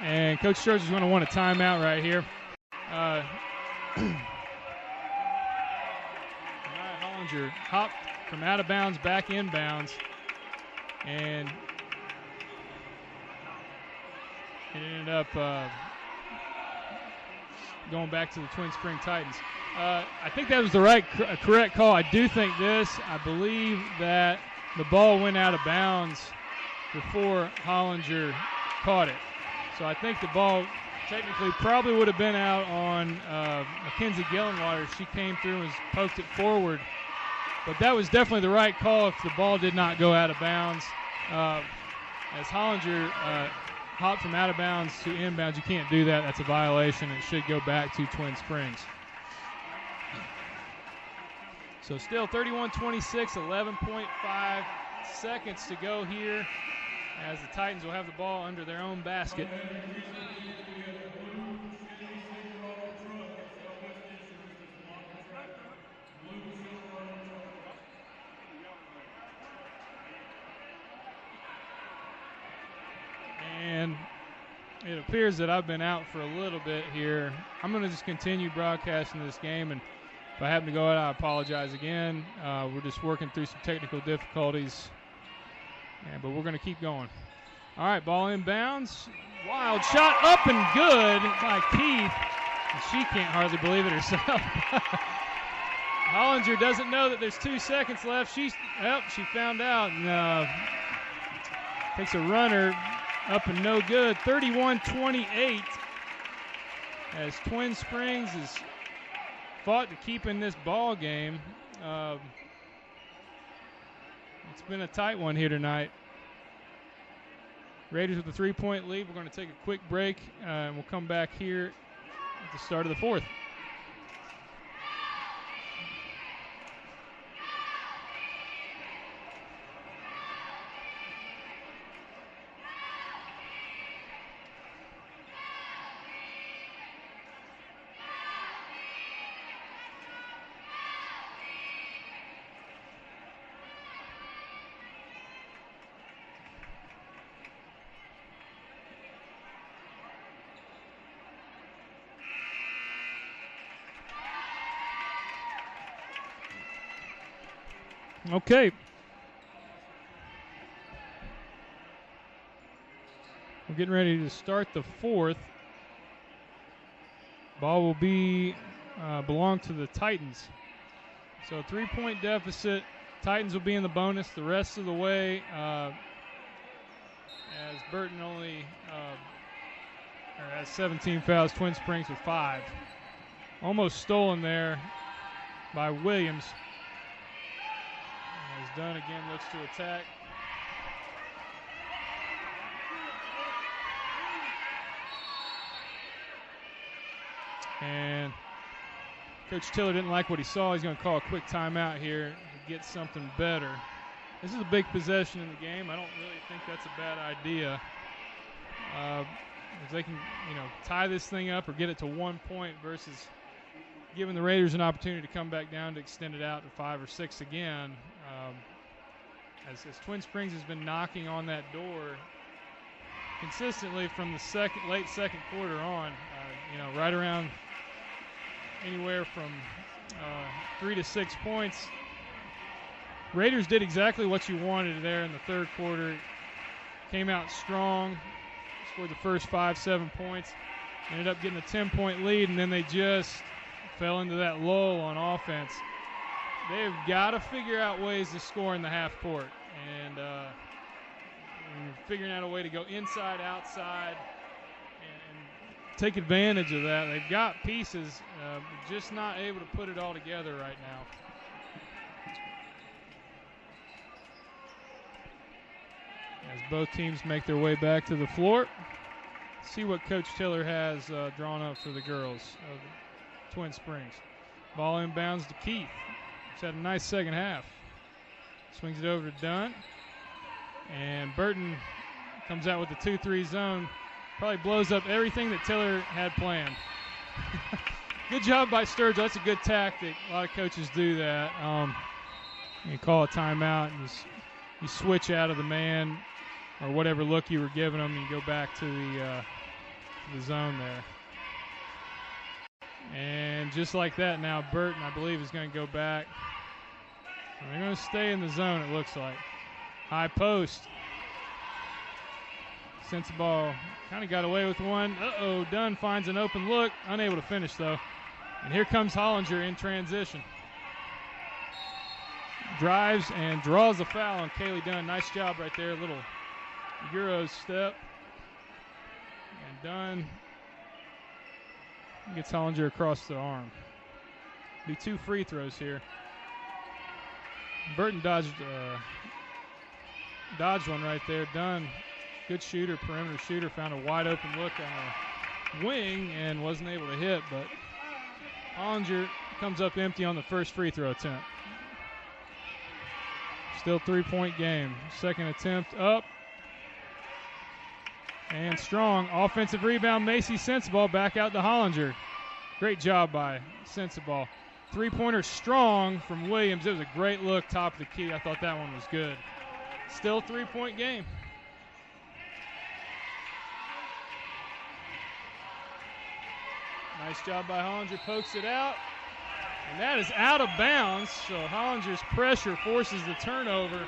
And Coach George is going to want a timeout right here. Hollinger hopped from out of bounds back in bounds. And it ended up going back to the Twin Spring Titans. I think that was the correct call. I do think this. I believe that the ball went out of bounds before Hollinger caught it. So I think the ball technically probably would have been out on Mackenzie Gillenwater. She came through and poked it forward. But that was definitely the right call if the ball did not go out of bounds. as Hollinger hopped from out of bounds to inbounds. You can't do that. That's a violation. It should go back to Twin Springs. So still 31-26, 11.5 seconds to go here as the Titans will have the ball under their own basket. And it appears that I've been out for a little bit here. I'm going to just continue broadcasting this game, and if I happen to go out, I apologize again. We're just working through some technical difficulties, but we're going to keep going. All right, ball inbounds. Wild shot up and good by Keith. And she can't hardly believe it herself. Hollinger doesn't know that there's 2 seconds left. She found out and takes a runner up and no good. 31-28 as Twin Springs has fought to keep in this ball game. It's been a tight one here tonight. Raiders with a 3-point lead. We're going to take a quick break, and we'll come back here at the start of the fourth. Okay. We're getting ready to start the fourth. Ball will belong to the Titans. So 3-point deficit. Titans will be in the bonus the rest of the way as Burton has 17 fouls. Twin Springs with 5. Almost stolen there by Williams. As Dunn again looks to attack. And Coach Tiller didn't like what he saw. He's going to call a quick timeout here to get something better. This is a big possession in the game. I don't really think that's a bad idea. If they can, tie this thing up or get it to 1 point versus giving the Raiders an opportunity to come back down to extend it out to 5 or 6 again. As Twin Springs has been knocking on that door consistently from the late second quarter on, right around anywhere from 3 to 6 points. Raiders did exactly what you wanted there in the third quarter. Came out strong, scored the first 5-7 points, ended up getting a 10-point lead, and then they just fell into that lull on offense. They've got to figure out ways to score in the half court, and figuring out a way to go inside, outside, and take advantage of that. They've got pieces, just not able to put it all together right now. As both teams make their way back to the floor, see what Coach Tiller has drawn up for the girls of Twin Springs. Ball inbounds to Keith. He's had a nice second half. Swings it over to Dunn. And Burton comes out with the 2-3 zone. Probably blows up everything that Tiller had planned. Good job by Sturgill. That's a good tactic. A lot of coaches do that. You call a timeout and you switch out of the man or whatever look you were giving them, and you go back to the zone there. And just like that now, Burton, I believe, is going to go back. And they're going to stay in the zone, it looks like. High post. Sends the ball. Kind of got away with one. Uh-oh, Dunn finds an open look. Unable to finish, though. And here comes Hollinger in transition. Drives and draws a foul on Kaylee Dunn. Nice job right there. Little Euro step. And Dunn gets Hollinger across the arm. Be 2 free throws here. Burton dodged one right there. Dunn good shooter, perimeter shooter, found a wide open look on a wing and wasn't able to hit, but Hollinger comes up empty on the first free throw attempt. Still 3-point game. Second attempt up. And strong. Offensive rebound, Macy Sensabaugh back out to Hollinger. Great job by Sensabaugh. Three-pointer strong from Williams. It was a great look, top of the key. I thought that one was good. Still 3-point game. Nice job by Hollinger. Pokes it out. And that is out of bounds. So Hollinger's pressure forces the turnover.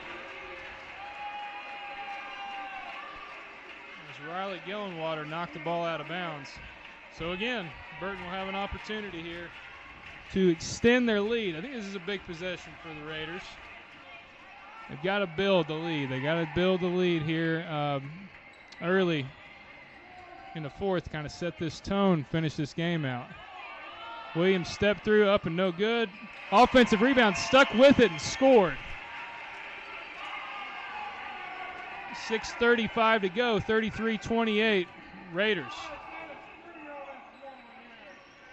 As Riley Gillenwater knocked the ball out of bounds. So again, Burton will have an opportunity here to extend their lead. I think this is a big possession for the Raiders. They've got to build the lead. They got to build the lead here early in the fourth, kind of set this tone, finish this game out. Williams stepped through, up and no good. Offensive rebound, stuck with it and scored. 6:35 to go, 33-28, Raiders.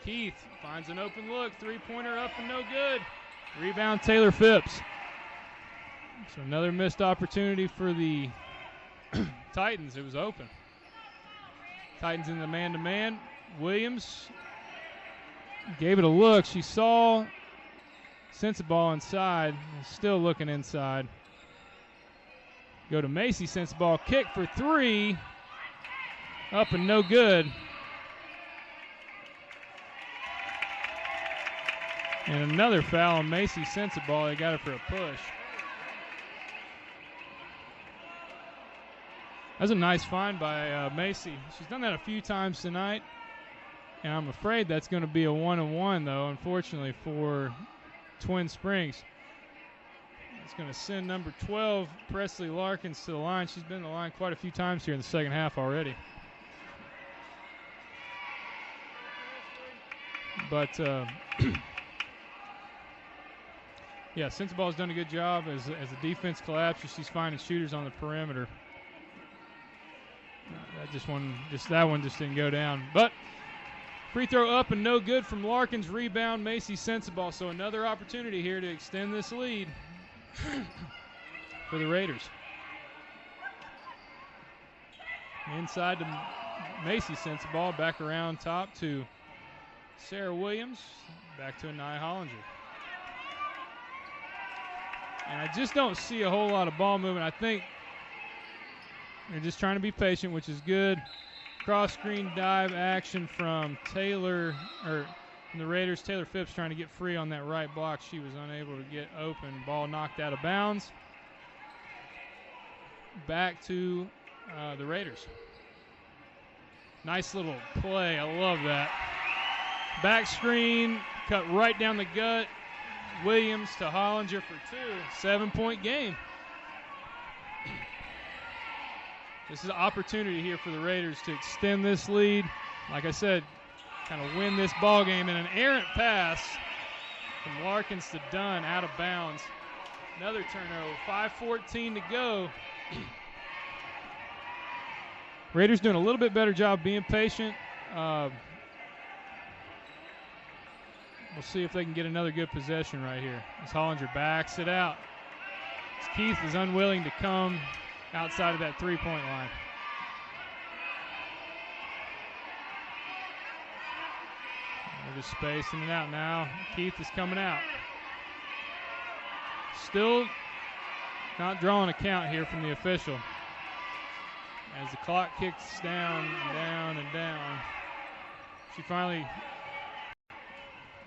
Keith finds an open look, three-pointer up and no good. Rebound, Taylor Phipps. So another missed opportunity for the Titans. It was open. Titans in the man-to-man. Williams gave it a look. She saw Sensabaugh inside. Still looking inside. Go to Macy. Sensabaugh kick for three. Up and no good. And another foul on Macy Sensabaugh. They got it for a push. That's a nice find by Macy. She's done that a few times tonight. And I'm afraid that's going to be a 1-on-1, though, unfortunately, for Twin Springs. It's going to send number 12, Presley Larkins, to the line. She's been to the line quite a few times here in the second half already. But, yeah, Sensabaugh's done a good job as the defense collapses. She's finding shooters on the perimeter. That one just didn't go down. But free throw up and no good from Larkins. Rebound, Macy Sensabaugh. So another opportunity here to extend this lead for the Raiders. Inside to Macy Sensabaugh. Back around top to Sarah Williams. Back to Anaya Hollinger. And I just don't see a whole lot of ball movement. I think they're just trying to be patient, which is good. Cross screen dive action from Taylor, or from the Raiders. Taylor Phipps trying to get free on that right block. She was unable to get open. Ball knocked out of bounds. Back to the Raiders. Nice little play. I love that. Back screen, cut right down the gut. Williams to Hollinger for two. 7-point game. This is an opportunity here for the Raiders to extend this lead. Like I said, kind of win this ball game. And an errant pass from Larkins to Dunn out of bounds. Another turnover. 5:14 to go. Raiders doing a little bit better job being patient. We'll see if they can get another good possession right here. As Hollinger backs it out. As Keith is unwilling to come outside of that three-point line. They're just spacing it out now. Keith is coming out. Still not drawing a count here from the official. As the clock kicks down and down and down. She finally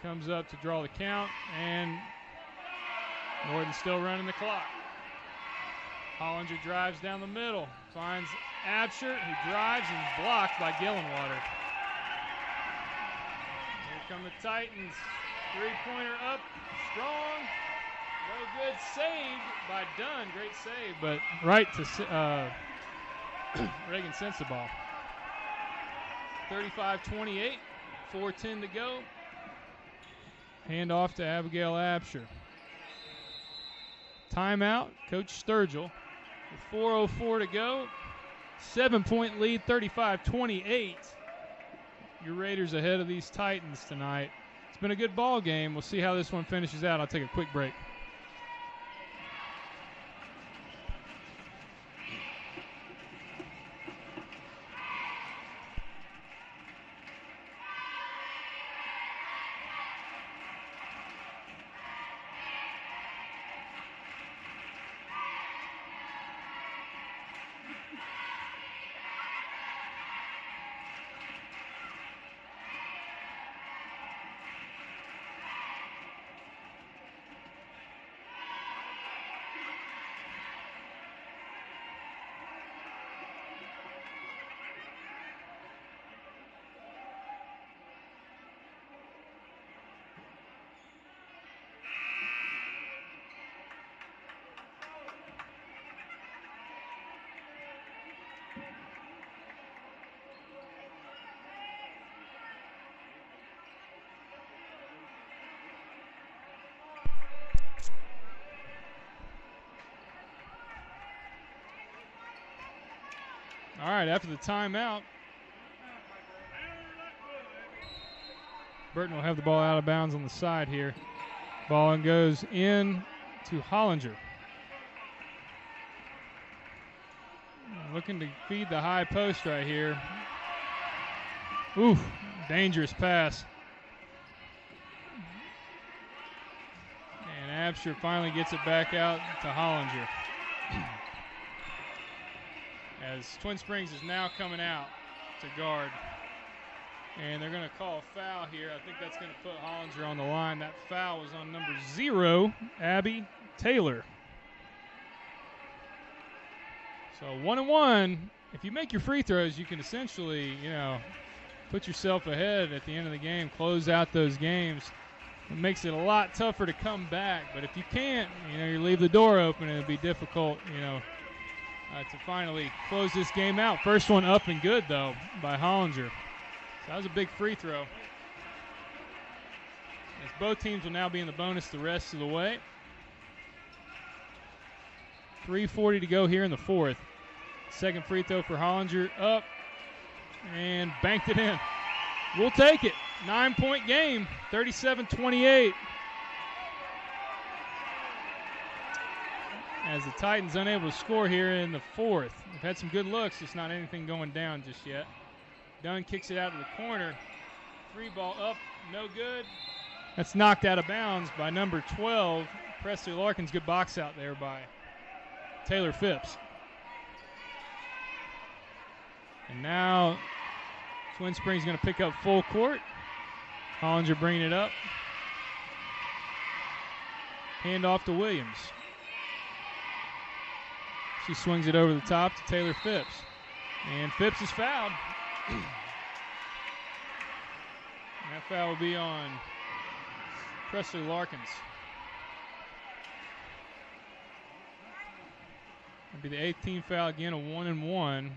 comes up to draw the count, and Norton's still running the clock. Hollinger drives down the middle, finds Absher, who drives and blocked by Gillenwater. Here come the Titans. Three-pointer up, strong, no good. Saved by Dunn, great save, but right to Reagan Sensabaugh. 35-28, 4:10 to go. Hand off to Abigail Absher. Timeout, Coach Sturgill. With 4:04 to go, 7-point lead, 35-28. Your Raiders ahead of these Titans tonight. It's been a good ball game. We'll see how this one finishes out. I'll take a quick break. All right, after the timeout, Burton will have the ball out of bounds on the side here. Ball goes in to Hollinger. Looking to feed the high post right here. Ooh, dangerous pass. And Absher finally gets it back out to Hollinger. As Twin Springs is now coming out to guard. And they're going to call a foul here. I think that's going to put Hollinger on the line. That foul was on number 0, Abby Taylor. So 1-1. If you make your free throws, you can essentially, put yourself ahead at the end of the game, close out those games. It makes it a lot tougher to come back. But if you can't, you leave the door open and it'll be difficult, to finally close this game out. First one up and good, though, by Hollinger. So that was a big free throw. As both teams will now be in the bonus the rest of the way. 3:40 to go here in the fourth. Second free throw for Hollinger, up and banked it in. We'll take it. 9-point game, 37-28. As the Titans unable to score here in the fourth. They've had some good looks, just not anything going down just yet. Dunn kicks it out to the corner. Free ball up, no good. That's knocked out of bounds by number 12, Presley Larkins. Good box out there by Taylor Phipps. And now Twin Springs going to pick up full court. Hollinger bringing it up. Hand off to Williams. She swings it over the top to Taylor Phipps. And Phipps is fouled. And that foul will be on Presley Larkins. It'll be the 18th foul again, a 1-and-1.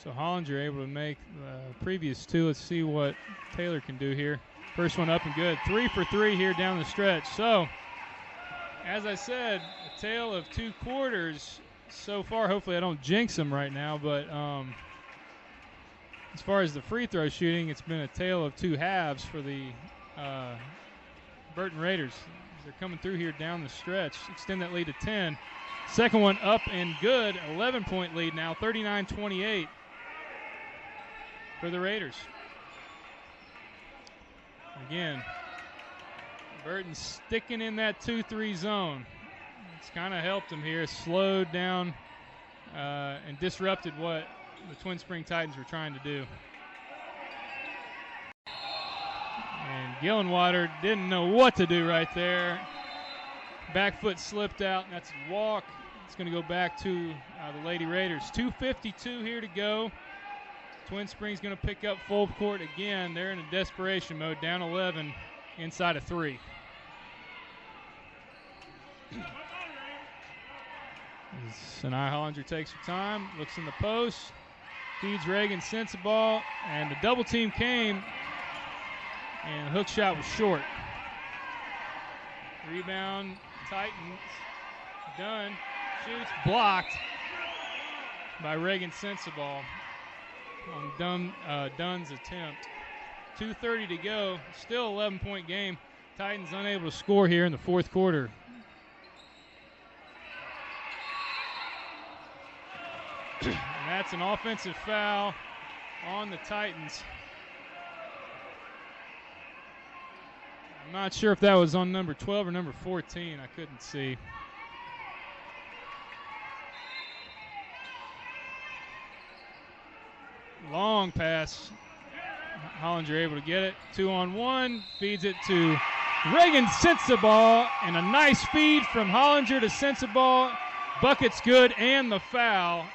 So Hollinger able to make the previous two. Let's see what Taylor can do here. First one up and good. 3 for 3 here down the stretch. So, as I said, a tale of two quarters so far. Hopefully I don't jinx them right now, but as far as the free throw shooting, it's been a tale of two halves for the Burton Raiders. They're coming through here down the stretch. Extend that lead to 10. Second one up and good. 11-point lead now, 39-28 for the Raiders. Again, Burton sticking in that 2-3 zone. It's kind of helped them here, slowed down and disrupted what the Twin Spring Titans were trying to do. And Gillenwater didn't know what to do right there. Back foot slipped out, and that's a walk. It's going to go back to the Lady Raiders. 2:52 here to go. Twin Springs going to pick up full court again. They're in a desperation mode, down 11 inside of 3. Sinai Hollinger takes her time, looks in the post, feeds Reagan, sends the ball, and the double team came, and the hook shot was short. Rebound, Titans. Dunn shoots, blocked. by Reagan Sensabaugh on Dunn's attempt. 2:30 to go, still 11-point game. Titans unable to score here in the fourth quarter. And that's an offensive foul on the Titans. I'm not sure if that was on number 12 or number 14. I couldn't see. Long pass. Hollinger able to get it. 2-on-1. Feeds it to Reagan Sensabaugh. And a nice feed from Hollinger to Sensabaugh. Bucket's good and the foul.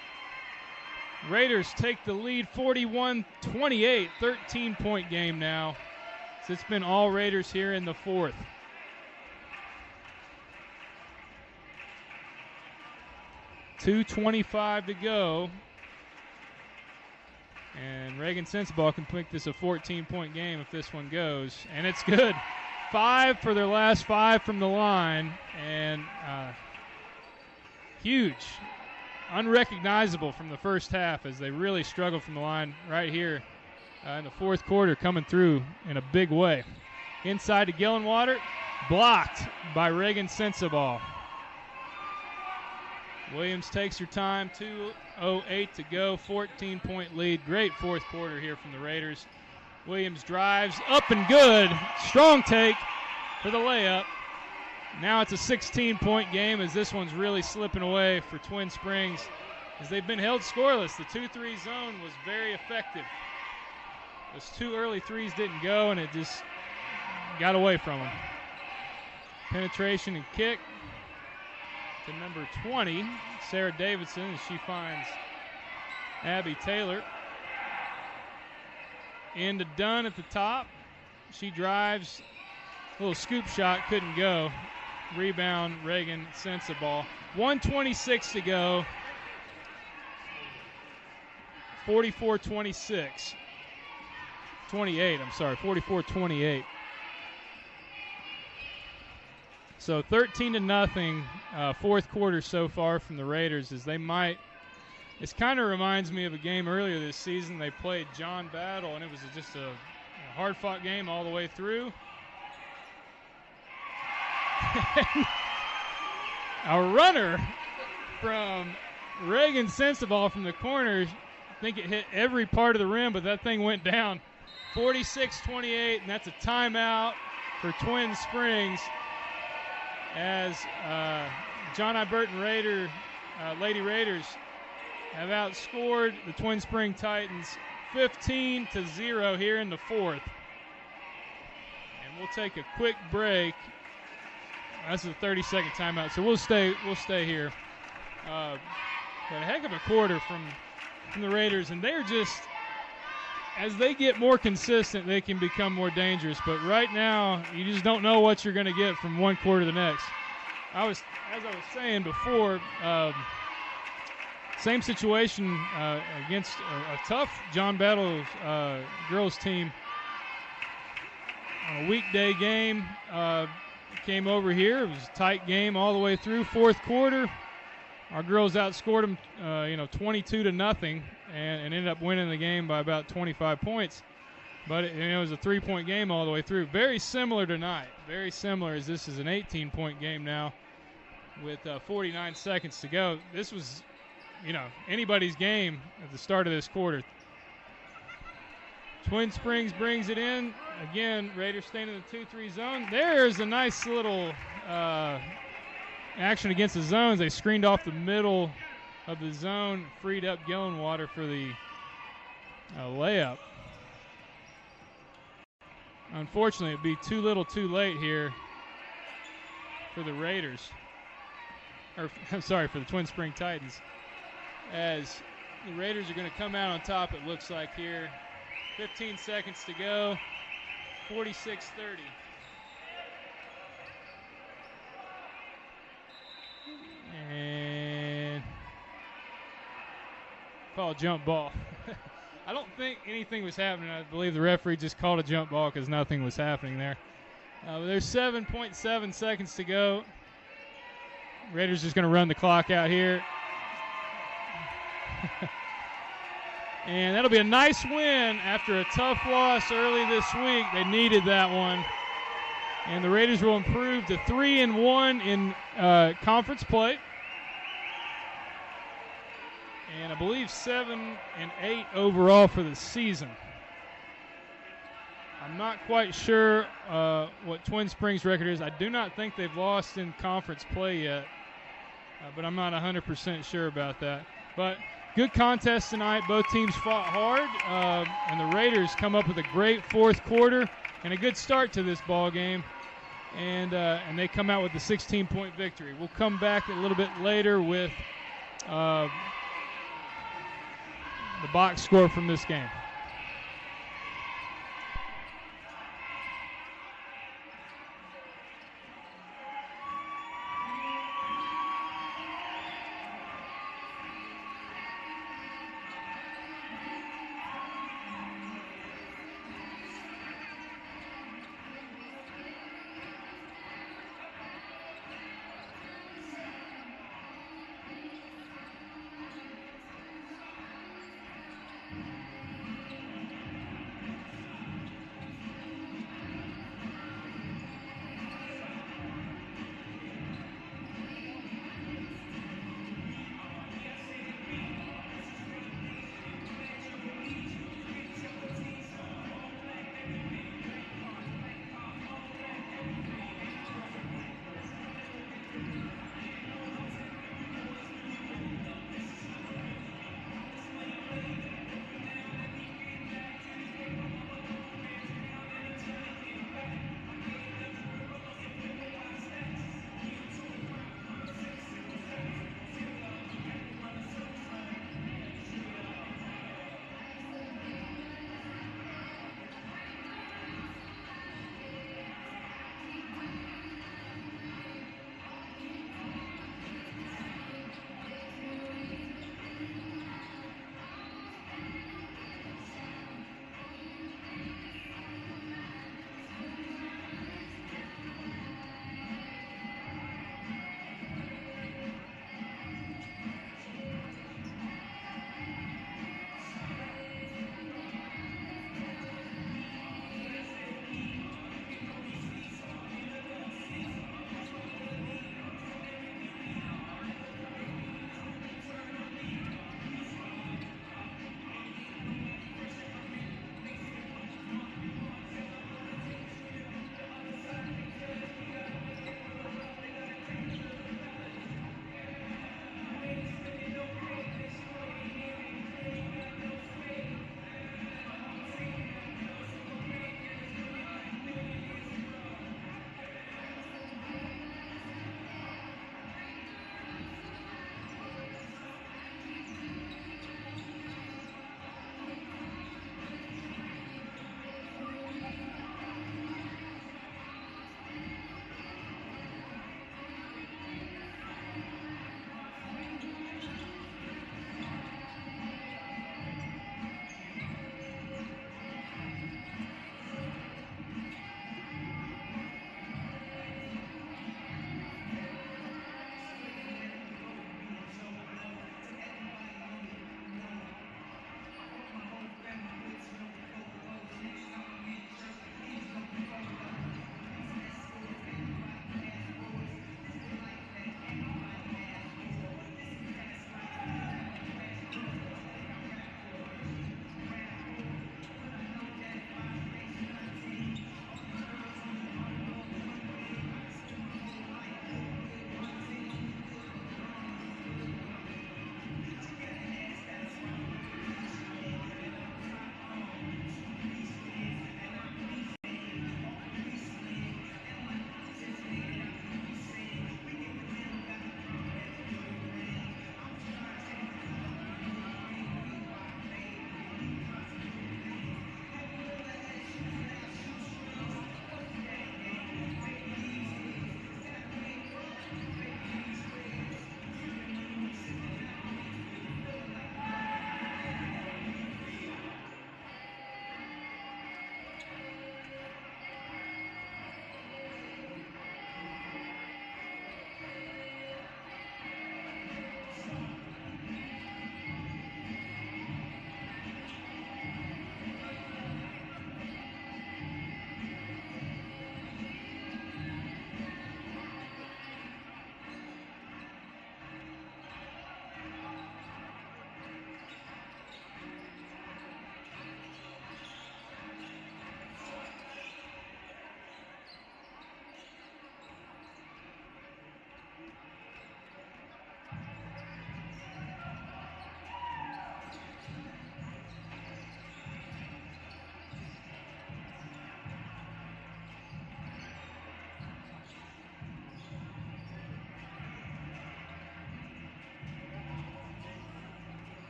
Raiders take the lead 41-28. 13-point game now. So it's been all Raiders here in the fourth. .225 to go. And Reagan Sensabaugh can make this a 14-point game if this one goes. And it's good. 5 for their last 5 from the line. And huge. Unrecognizable from the first half as they really struggled from the line right here in the fourth quarter, coming through in a big way. Inside to Gillenwater. Blocked by Reagan Sensabaugh. Williams takes her time. 2:08 to go. 14-point lead. Great fourth quarter here from the Raiders. Williams drives up and good. Strong take for the layup. Now it's a 16-point game as this one's really slipping away for Twin Springs as they've been held scoreless. The 2-3 zone was very effective. Those 2 early threes didn't go and it just got away from them. Penetration and kick to number 20, Sarah Davidson, as she finds Abby Taylor. Into Dunn at the top. She drives. A little scoop shot, couldn't go. Rebound, Reagan Sensabaugh. 1:26 to go. 44-26. 28, I'm sorry, 44-28. So 13-0, fourth quarter so far from the Raiders as they might. This kind of reminds me of a game earlier this season. They played John Battle, and it was just a hard-fought game all the way through. A runner from Reagan Sensabaugh from the corner. I think it hit every part of the rim, but that thing went down. 46-28, and that's a timeout for Twin Springs as John I. Burton Lady Raiders have outscored the Twin Spring Titans 15-0 here in the fourth. And we'll take a quick break. That's a 30-second timeout, so we'll stay here. But a heck of a quarter from the Raiders, and they're just, as they get more consistent, they can become more dangerous. But right now, you just don't know what you're going to get from one quarter to the next. As I was saying before, same situation against a tough John Battle girls team on a weekday game. Came over here. It was a tight game all the way through. Fourth quarter, our girls outscored them, 22-0, and ended up winning the game by about 25 points. But it was a 3-point game all the way through. Very similar tonight. Very similar, as this is an 18-point game now with 49 seconds to go. This was, anybody's game at the start of this quarter. Twin Springs brings it in. Again, Raiders staying in the 2-3 zone. There's a nice little action against the zones. They screened off the middle of the zone, freed up Gillenwater for the layup. Unfortunately, it'd be too little too late here for the Raiders. I'm sorry, for the Twin Spring Titans. As the Raiders are going to come out on top, it looks like here. 15 seconds to go. 46-30. And call jump ball. I don't think anything was happening. I believe the referee just called a jump ball because nothing was happening there. There's 7.7 seconds to go. Raiders just going to run the clock out here. And that'll be a nice win after a tough loss early this week. They needed that one. And the Raiders will improve to 3-1 in conference play. And I believe 7-8 overall for the season. I'm not quite sure what Twin Springs' record is. I do not think they've lost in conference play yet, but I'm not 100% sure about that. But good contest tonight. Both teams fought hard, and the Raiders come up with a great fourth quarter and a good start to this ball game, and they come out with a 16-point victory. We'll come back a little bit later with the box score from this game.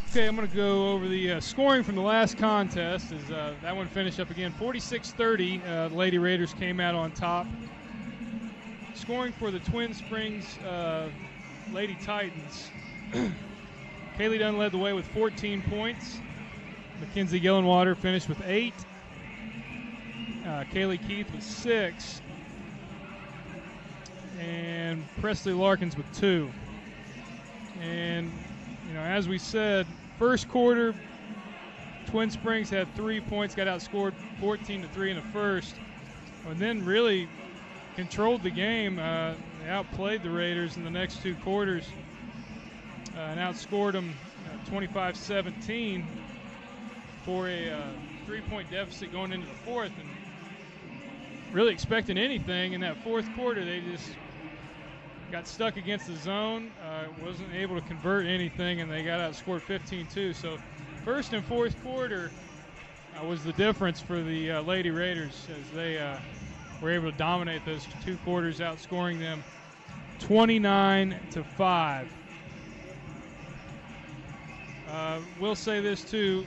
Okay, I'm going to go over the scoring from the last contest. As that one finished up again, 46-30. The Lady Raiders came out on top. Scoring for the Twin Springs Lady Titans. Kaylee Dunn led the way with 14 points. Mackenzie Gillenwater finished with 8. Kaylee Keith with 6. And Presley Larkins with 2. And, you know, as we said, first quarter, Twin Springs had 3 points, got outscored 14-3 in the first, and then really controlled the game. They outplayed the Raiders in the next 2 quarters and outscored them 25-17 for a 3-point deficit going into the fourth. And really expecting anything in that fourth quarter, they just got stuck against the zone, wasn't able to convert anything, and they got outscored 15-2. So first and fourth quarter was the difference for the Lady Raiders, as they were able to dominate those 2 quarters, outscoring them 29-5. We'll say this too,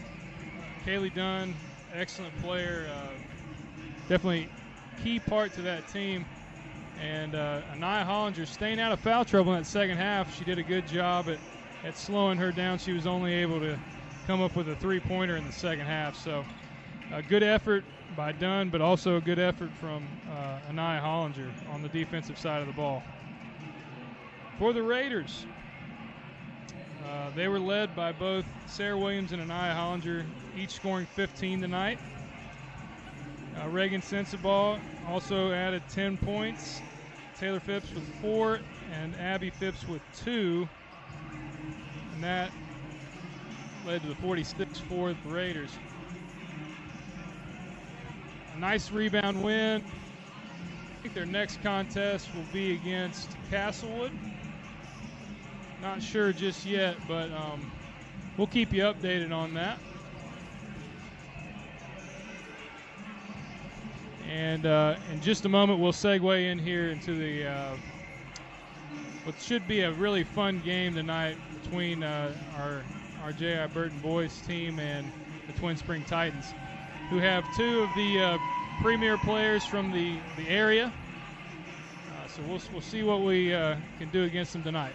Kaylee Dunn, excellent player, definitely key part to that team. And Anaya Hollinger staying out of foul trouble in that second half. She did a good job at slowing her down. She was only able to come up with a 3-pointer in the second half. So a good effort by Dunn, but also a good effort from Anaya Hollinger on the defensive side of the ball. For the Raiders, they were led by both Sarah Williams and Anaya Hollinger, each scoring 15 tonight. Reagan Sensabaugh also added 10 points. Taylor Phipps with 4, and Abby Phipps with 2. And that led to the 46 for the Raiders. A nice rebound win. I think their next contest will be against Castlewood. Not sure just yet, but we'll keep you updated on that. And in just a moment, we'll segue in here into the what should be a really fun game tonight between our J.I. Burton boys team and the Twin Spring Titans, who have 2 of the premier players from the area. So we'll see what we can do against them tonight.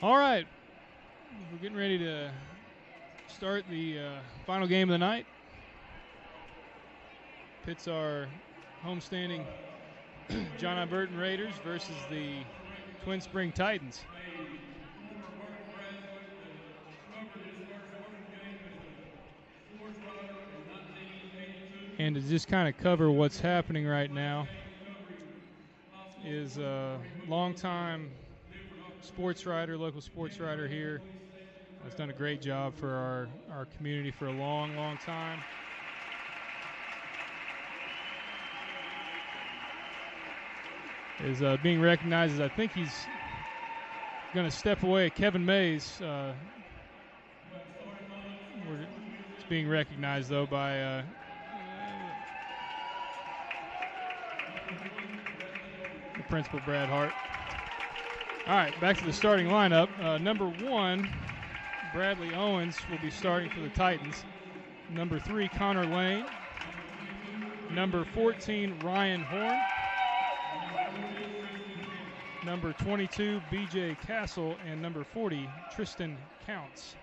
All right, we're getting ready to start the final game of the night. Pits our homestanding John I. Burton Raiders versus the Twin Spring Titans. And to just kind of cover what's happening right now is a longtime sports writer, local sports writer here. Has done a great job for our community for a long, long time. Is being recognized as, I think he's going to step away. Kevin Mays. It's being recognized, though, by the principal, Brad Hart. All right, back to the starting lineup. Number 1, Bradley Owens will be starting for the Titans. Number 3, Connor Lane. Number 14, Ryan Horn. Number 22, B.J. Castle. And number 40, Tristan Counts.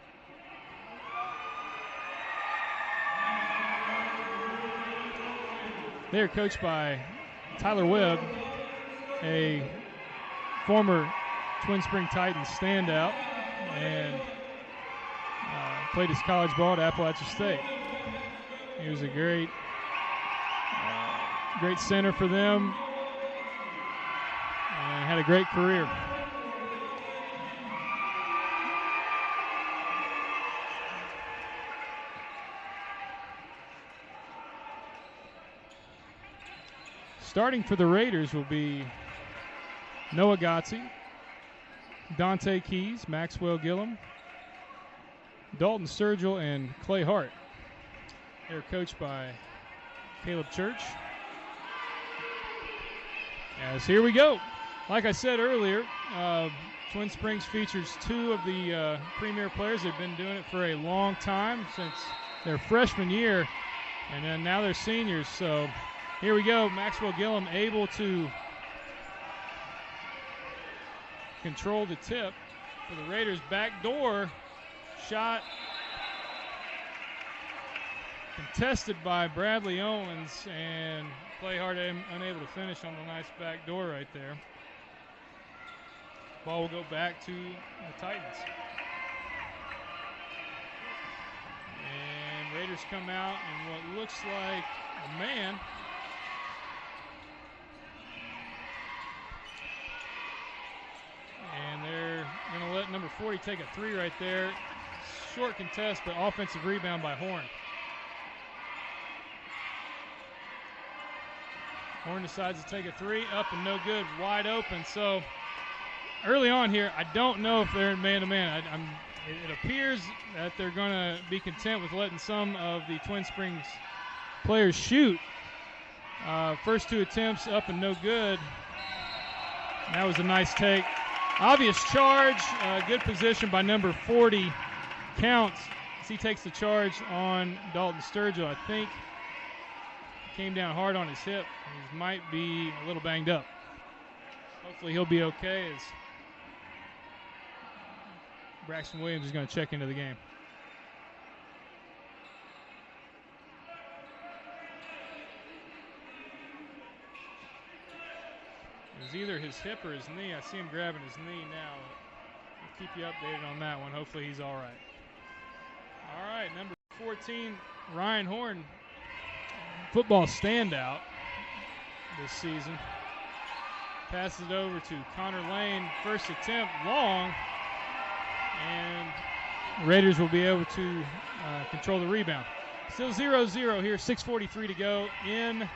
They are coached by Tyler Webb, a former Twin Spring Titans standout, and played his college ball at Appalachian State. He was a great center for them and had a great career. Starting for the Raiders will be Noah Gotze, Dante Keys, Maxwell Gillum, Dalton Sturgill, and Clay Hart. They're coached by Caleb Church. As here we go. Like I said earlier, Twin Springs features 2 of the premier players. They've been doing it for a long time, since their freshman year, and then now they're seniors. So here we go. Maxwell Gillum able to control the tip for the Raiders. Backdoor shot contested by Bradley Owens, and Clay Hart unable to finish on the nice backdoor right there. Ball will go back to the Titans. And Raiders come out in what looks like a man. And they're going to let number 40 take a 3 right there. Short contest, but offensive rebound by Horn. Horn decides to take a 3, up and no good, wide open. So early on here, I don't know if they're in man-to-man. It appears that they're going to be content with letting some of the Twin Springs players shoot. First 2 attempts, up and no good. That was a nice take. Obvious charge, good position by number 40, Counts, as he takes the charge on Dalton Sturgill. I think came down hard on his hip. He might be a little banged up. Hopefully he'll be okay, as Braxton Williams is going to check into the game. It was either his hip or his knee. I see him grabbing his knee now. We'll keep you updated on that one. Hopefully he's all right. All right, number 14, Ryan Horn, football standout this season. Passes it over to Connor Lane. First attempt, long. And the Raiders will be able to control the rebound. Still 0-0 here, 6:43 to go in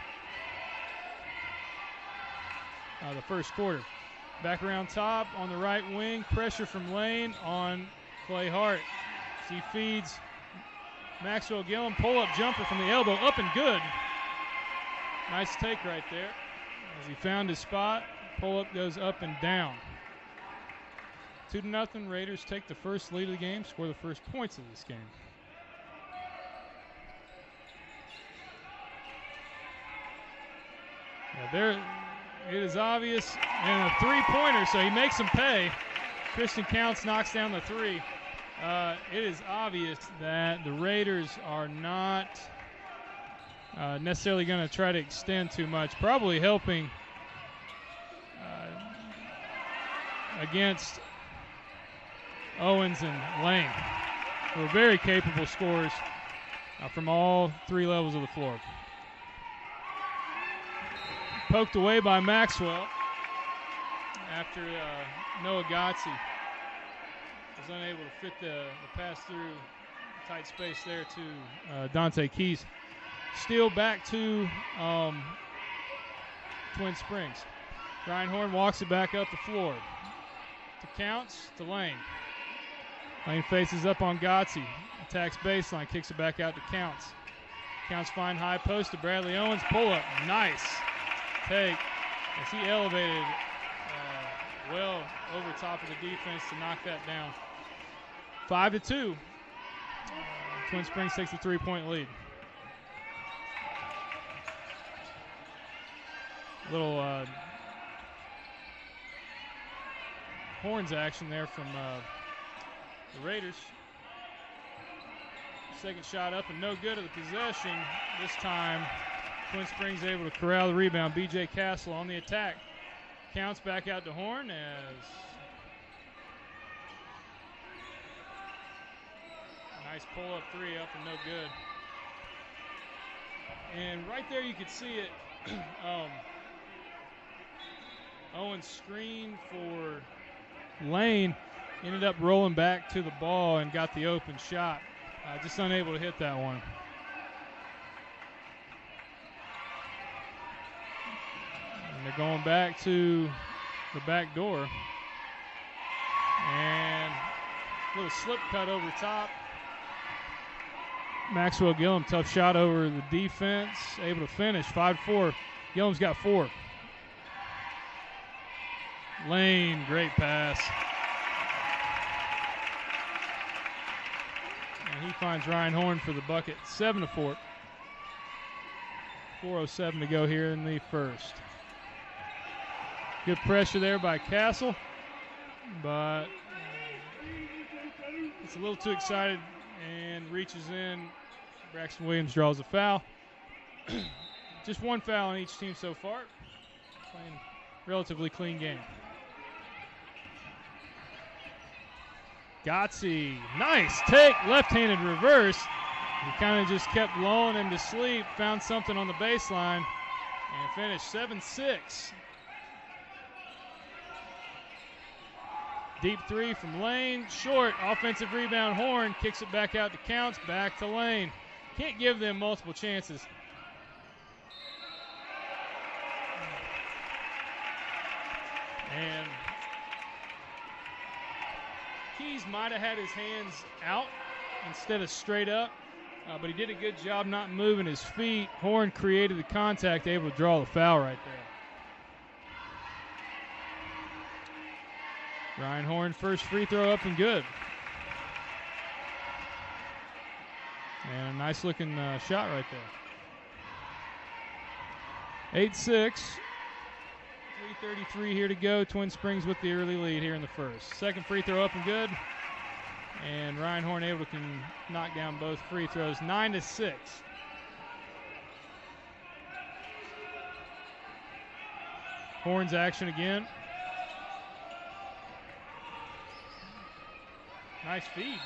the first quarter. Back around top on the right wing. Pressure from Lane on Clay Hart. As he feeds Maxwell Gillum. Pull-up jumper from the elbow. Up and good. Nice take right there. As he found his spot, pull-up goes up and down. 2-0. Raiders take the first lead of the game, score the first points of this game. Now there, it is obvious, and a three-pointer, so he makes them pay. Tristan Counts knocks down the three. It is obvious that the Raiders are not necessarily going to try to extend too much, probably helping against Owens and Lane, who are very capable scorers from all three levels of the floor. Poked away by Maxwell after Noah Gotze was unable to fit the pass through tight space there to Dante Keys. Steal back to Twin Springs. Ryan Horn walks it back up the floor. To Counts, to Lane. Lane faces up on Gotze. Attacks baseline, kicks it back out to Counts. Counts find high post to Bradley Owens. Pull up, nice take as he elevated well over top of the defense to knock that down. 5-2. Twin Springs takes a 3-point lead. Little Horns action there from the Raiders. Second shot up and no good of the possession. This time, Twin Springs able to corral the rebound. B.J. Castle on the attack. Counts back out to Horn as nice pull-up three up and no good. And right there you could see it. Owens screened for Lane, ended up rolling back to the ball and got the open shot. Just unable to hit that one. And they're going back to the back door. And a little slip cut over top. Maxwell Gillum, tough shot over the defense, able to finish. 5-4. Gillum's got 4. Lane, great pass. And he finds Ryan Horn for the bucket. 7-4. 4:07 to go here in the first. Good pressure there by Castle, but it's a little too excited and reaches in. Braxton Williams draws a foul. Just one foul on each team so far. Playing relatively clean game. Gotze, nice take, left-handed reverse. He kind of just kept lulling him to sleep, found something on the baseline, and finished 7-6. Deep three from Lane, short, offensive rebound. Horn kicks it back out to Counts, back to Lane. Can't give them multiple chances. And Keys might have had his hands out instead of straight up, but he did a good job not moving his feet. Horn created the contact, able to draw the foul right there. Ryan Horn, first free throw up and good. And a nice looking shot right there. 8-6. 3:33 here to go. Twin Springs with the early lead here in the first. Second free throw up and good. And Ryan Horn able to knock down both free throws. 9-6. Horns action again. Nice feed.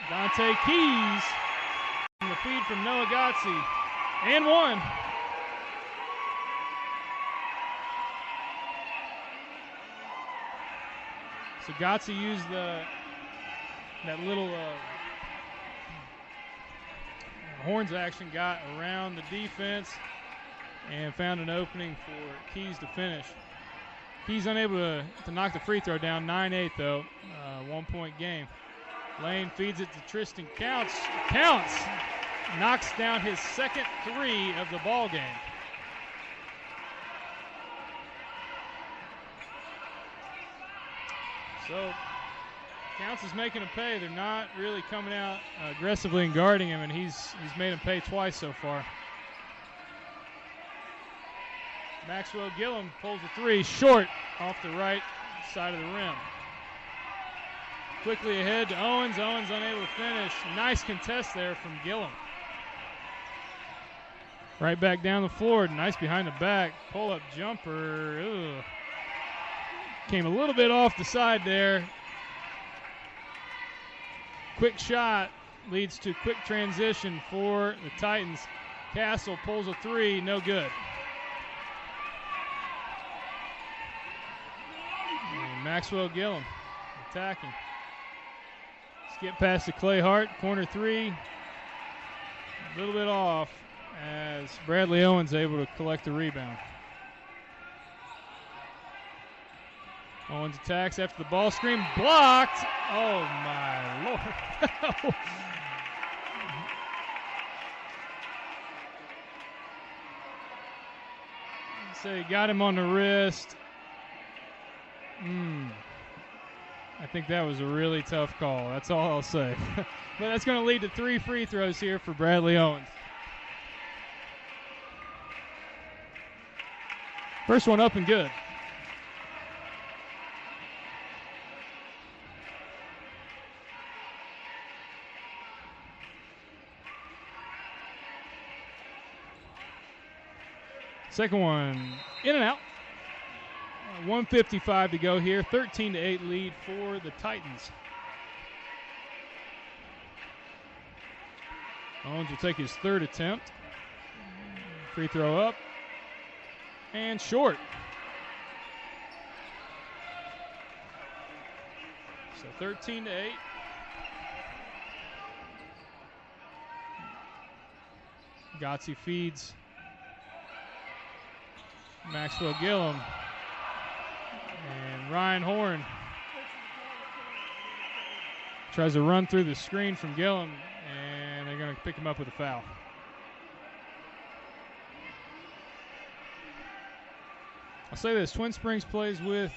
Dante Keys. And the feed from Noah Gotze. And one. So Gotze used that little Horns action, got around the defense and found an opening for Keys to finish. Keys unable to knock the free throw down. 9-8 though, 1-point game. Lane feeds it to Tristan Counts. Counts knocks down his second three of the ball game. So Counts is making him pay. They're not really coming out aggressively and guarding him, and he's made him pay twice so far. Maxwell Gillum pulls a three, short off the right side of the rim. quickly ahead to Owens. Owens unable to finish. Nice contest there from Gillum. Right back down the floor. Nice behind the back. Pull-up jumper. Ugh. Came a little bit off the side there. Quick shot leads to quick transition for the Titans. Castle pulls a three. No good. And Maxwell Gillum attacking. Skip past to Clay Hart. Corner three. A little bit off as Bradley Owens able to collect the rebound. Owens attacks after the ball screen. Blocked. Oh, my Lord. So he got him on the wrist. I think that was a really tough call. That's all I'll say. But that's going to lead to 3 free throws here for Bradley Owens. First one up and good. Second one in and out. 1:55 to go here. 13-8 lead for the Titans. Owens will take his third attempt. Free throw up. And short. So 13-8. Gotzi feeds Maxwell Gillum. And Ryan Horn tries to run through the screen from Gillum, and they're going to pick him up with a foul. I'll say this, Twin Springs plays with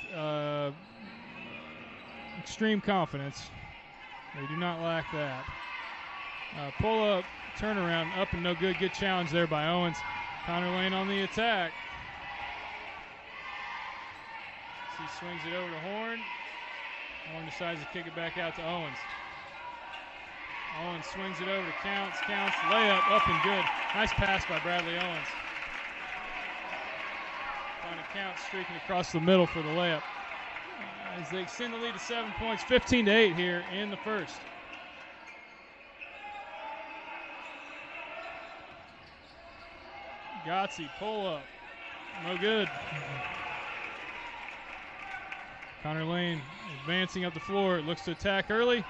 extreme confidence. They do not lack that. Pull up, turnaround, up and no good. Good challenge there by Owens. Connor Lane on the attack. He swings it over to Horn. Horn decides to kick it back out to Owens. Owens swings it over to Counts. Counts, layup, up and good. Nice pass by Bradley Owens. Finding Counts streaking across the middle for the layup. As they extend the lead to 7 points, 15-8 here in the first. Gotzi, pull up. No good. Connor Lane advancing up the floor. Looks to attack early.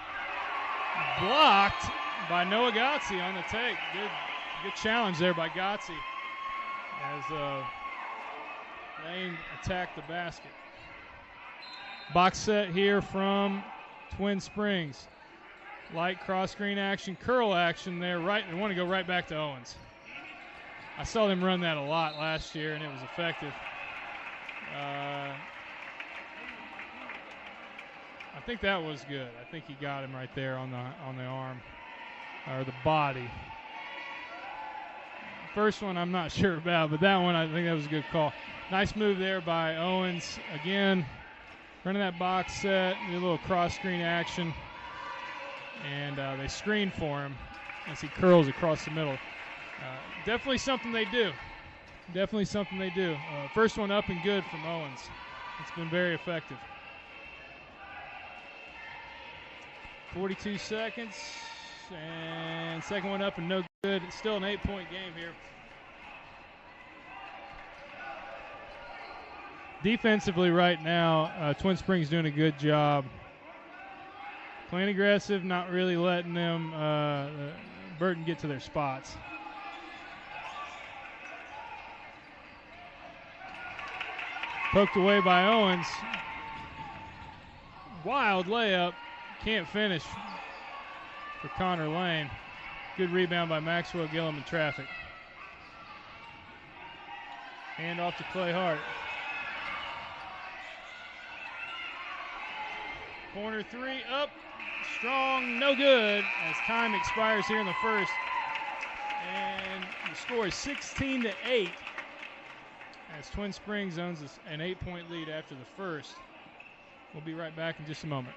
Blocked by Noah Gotzi on the take. Good challenge there by Gotzi as Lane attacked the basket. Box set here from Twin Springs. Light cross screen action, curl action there. They want to go right back to Owens. I saw them run that a lot last year, and it was effective. I think that was good. I think he got him right there on the arm or the body. First one I'm not sure about, but that one I think that was a good call. Nice move there by Owens. Again, running that box set, a little cross screen action, and they screen for him as he curls across the middle. Definitely something they do. Definitely something they do. First one up and good from Owens. It's been very effective. 42 seconds, and second one up and no good. It's still an 8-point game here. Defensively right now, Twin Springs doing a good job. Playing aggressive, not really letting them, Burton get to their spots. Poked away by Owens. Wild layup. Can't finish for Connor Lane. Good rebound by Maxwell Gillum in traffic. Hand off to Clay Hart. Corner three up. Strong, no good as time expires here in the first. And the score is 16-8 as Twin Springs owns an 8-point lead after the first. We'll be right back in just a moment.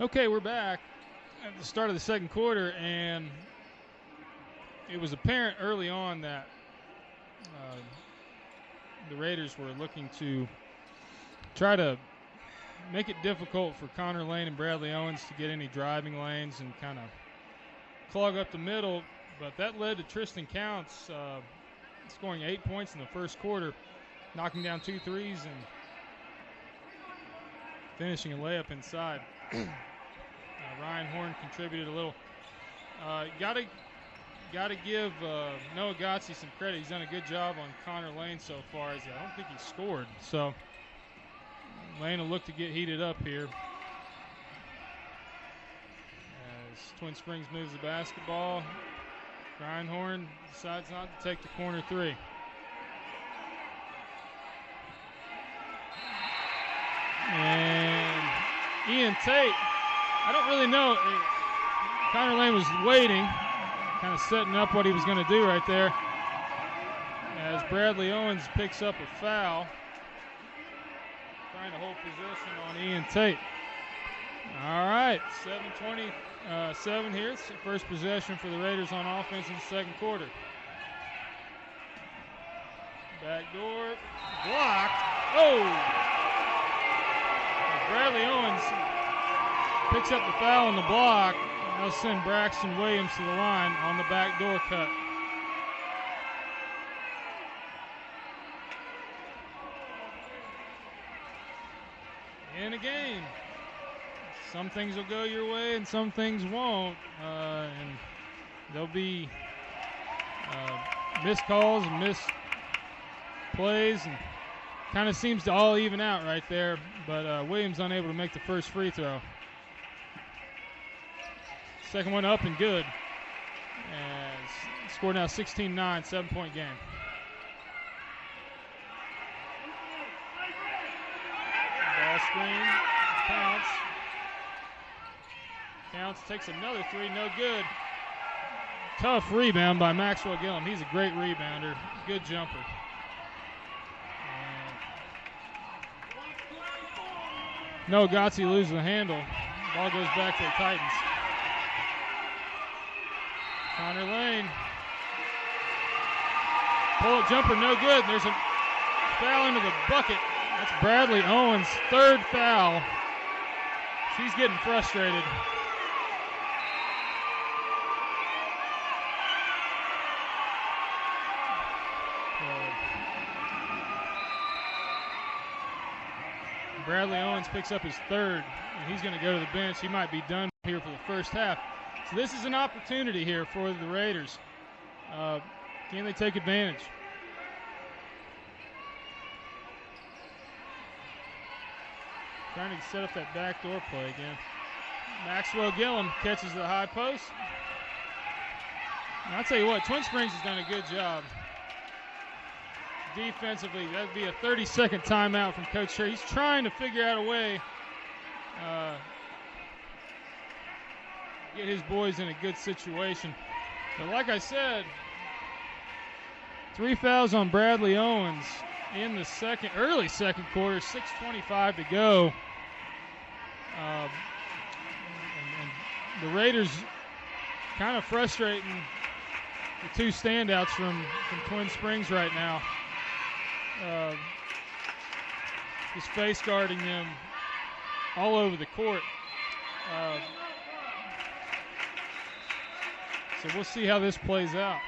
Okay, we're back at the start of the second quarter, and it was apparent early on that the Raiders were looking to try to make it difficult for Connor Lane and Bradley Owens to get any driving lanes and kind of clog up the middle, but that led to Tristan Counts scoring 8 points in the first quarter, knocking down 2 threes and finishing a layup inside. Ryan Horn contributed a little. Got to give Noah Gotze some credit. He's done a good job on Connor Lane so far. As I don't think he scored. So Lane will look to get heated up here. As Twin Springs moves the basketball, Ryan Horn decides not to take the corner three. And Ian Tate, I don't really know. Connor Lane was waiting, kind of setting up what he was going to do right there. As Bradley Owens picks up a foul, trying to hold position on Ian Tate. All right, 7:27 here. It's the first possession for the Raiders on offense in the second quarter. Backdoor, blocked. Oh! Bradley Owens picks up the foul on the block. That'll send Braxton Williams to the line on the backdoor cut. In a game, some things will go your way and some things won't. And there'll be missed calls and missed plays, and kind of seems to all even out right there, but Williams unable to make the first free throw. Second one up and good. As score now 16-9, 7-point game. Ball screen, Counts. Counts takes another three, no good. Tough rebound by Maxwell Gillum. He's a great rebounder, good jumper. No, Gotze loses the handle. Ball goes back to the Titans. Connor Lane. Pull-up jumper, no good. There's a foul into the bucket. That's Bradley Owens' third foul. He's getting frustrated. Bradley Owens picks up his third, and he's going to go to the bench. He might be done here for the first half. So this is an opportunity here for the Raiders. Can they take advantage? Trying to set up that backdoor play again. Maxwell Gillum catches the high post. And I'll tell you what, Twin Springs has done a good job defensively. That would be a 30-second timeout from Coach Sherry. He's trying to figure out a way get his boys in a good situation. But like I said, 3 fouls on Bradley Owens in the early second quarter, 6:25 to go. And the Raiders kind of frustrating the two standouts from Twin Springs right now. Just face guarding them all over the court. So we'll see how this plays out.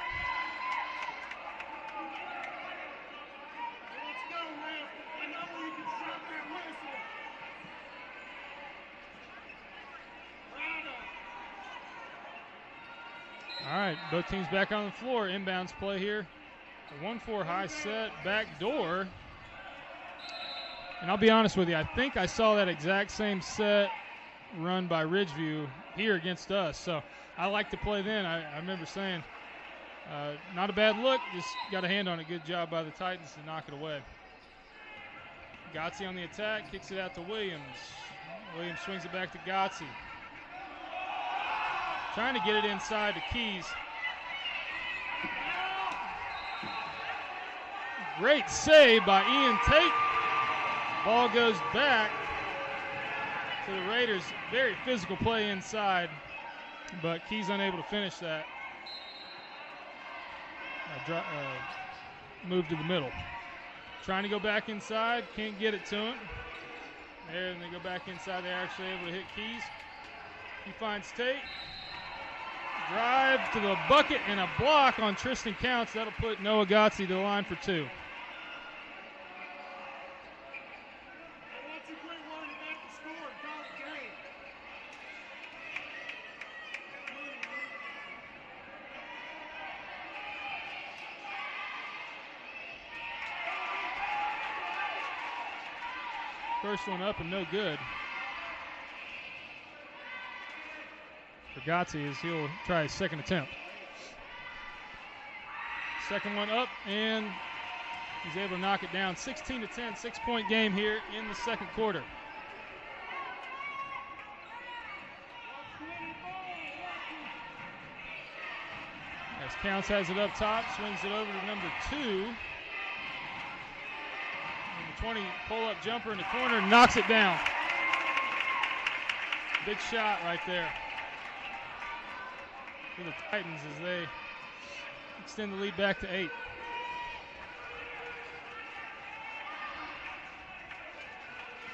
All right, both teams back on the floor. Inbounds play here. A 1-4 high set, back door. And I'll be honest with you, I think I saw that exact same set run by Ridgeview here against us. So I like to play then. I remember saying, not a bad look, just got a hand on it. Good job by the Titans to knock it away. Gotze on the attack, kicks it out to Williams. Williams swings it back to Gotze. Trying to get it inside to Keys. Great save by Ian Tate. Ball goes back. to the Raiders. Very physical play inside, but Keys unable to finish that. Move to the middle. Trying to go back inside, can't get it to him. There, and they go back inside. They're actually able to hit Keys. He finds Tate. Drive to the bucket and a block on Tristan Counts. That'll put Noah Gotze to the line for 2. First one up and no good. For Gotze as he'll try his second attempt. Second one up and he's able to knock it down. 16-10, 6-point game here in the second quarter. As Counts has it up top, swings it over to number 2. 20 pull-up jumper in the corner, knocks it down. Big shot right there for the Titans as they extend the lead back to 8.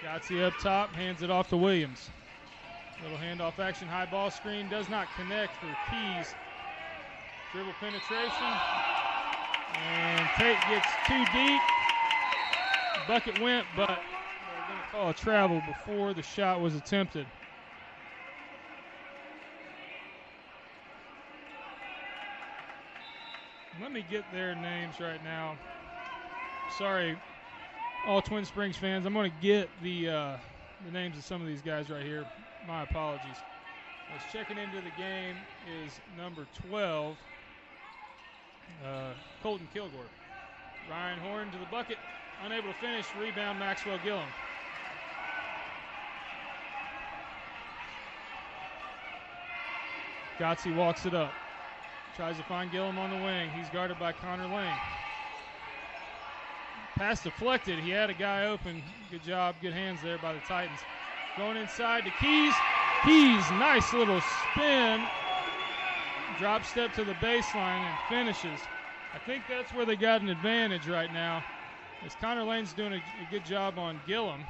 Gotze up top, hands it off to Williams. Little handoff action, high ball screen, does not connect for Keys. Dribble penetration, and Tate gets too deep. Bucket went, but they're going to call a travel before the shot was attempted. Let me get their names right now. Sorry, all Twin Springs fans. I'm going to get the names of some of these guys right here. My apologies. As checking into the game is number 12, Colton Kilgore. Ryan Horn to the bucket. Unable to finish, rebound Maxwell Gillum. Gotze walks it up. Tries to find Gillum on the wing. He's guarded by Connor Lane. Pass deflected. He had a guy open. Good job, good hands there by the Titans. Going inside to Keys. Keys, nice little spin. Drop step to the baseline and finishes. I think that's where they got an advantage right now. As Connor Lane's doing a good job on Gillum.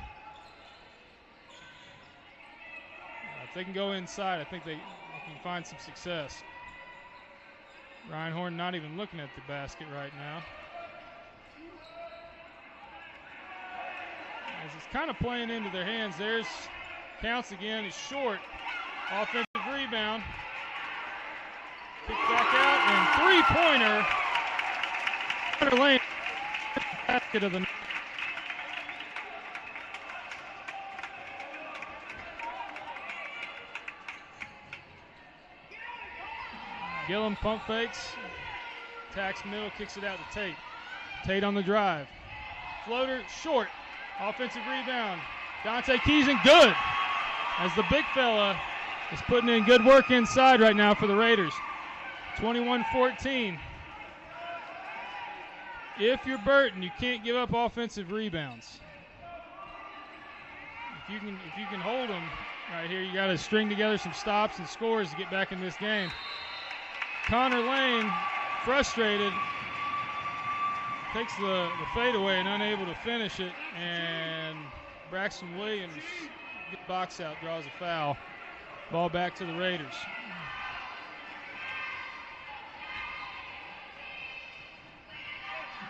If they can go inside, I think they can find some success. Ryan Horn not even looking at the basket right now. As it's kind of playing into their hands. There's Counts again, is short. Offensive rebound. Kick back out and three-pointer. Connor Lane. Basket of the Gillum pump fakes, attacks middle, kicks it out to Tate. Tate on the drive. Floater short. Offensive rebound. Dante Keys and good. As the big fella is putting in good work inside right now for the Raiders. 21-14. If you're Burton, you can't give up offensive rebounds. If you can hold them right here, you got to string together some stops and scores to get back in this game. Connor Lane, frustrated, takes the fadeaway and unable to finish it, and Braxton Williams, good box out, draws a foul. Ball back to the Raiders.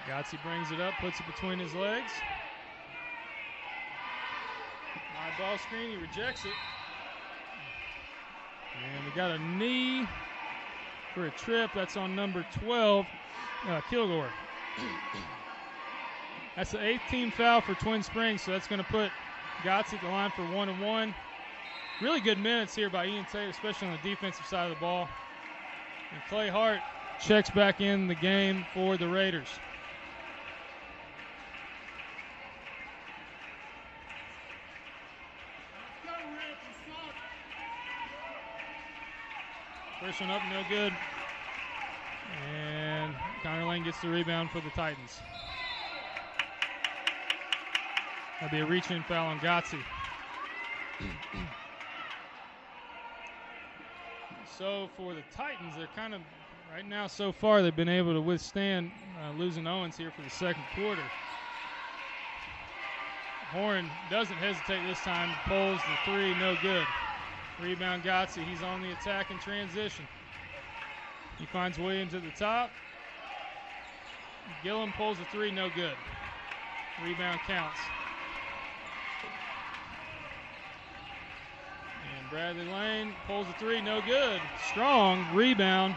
Gotze brings it up, puts it between his legs. High ball screen, he rejects it. And we got a knee for a trip. That's on number 12, Kilgore. That's the 8th team foul for Twin Springs, so that's going to put Gotze at the line for 1-1. Really good minutes here by Ian Tate, especially on the defensive side of the ball. And Clay Hart checks back in the game for the Raiders. First one up, no good. And Connor Lane gets the rebound for the Titans. That'll be a reach-in foul on Gotze. So for the Titans, they're kind of, right now so far, they've been able to withstand losing Owens here for the second quarter. Horn doesn't hesitate this time, pulls the three, no good. Rebound Gotze, he's on the attack in transition. He finds Williams at the top. Gillum pulls the three, no good. Rebound counts. And Bradley Lane pulls the three, no good. Strong rebound,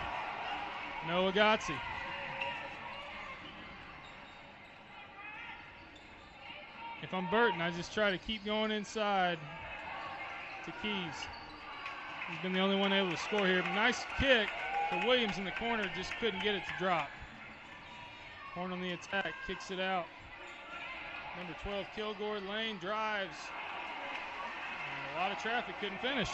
Noah Gotze. If I'm Burton, I just try to keep going inside to Keys. He's been the only one able to score here. Nice kick for Williams in the corner, just couldn't get it to drop. Horn on the attack, kicks it out. Number 12, Kilgore. Lane drives. And a lot of traffic, couldn't finish.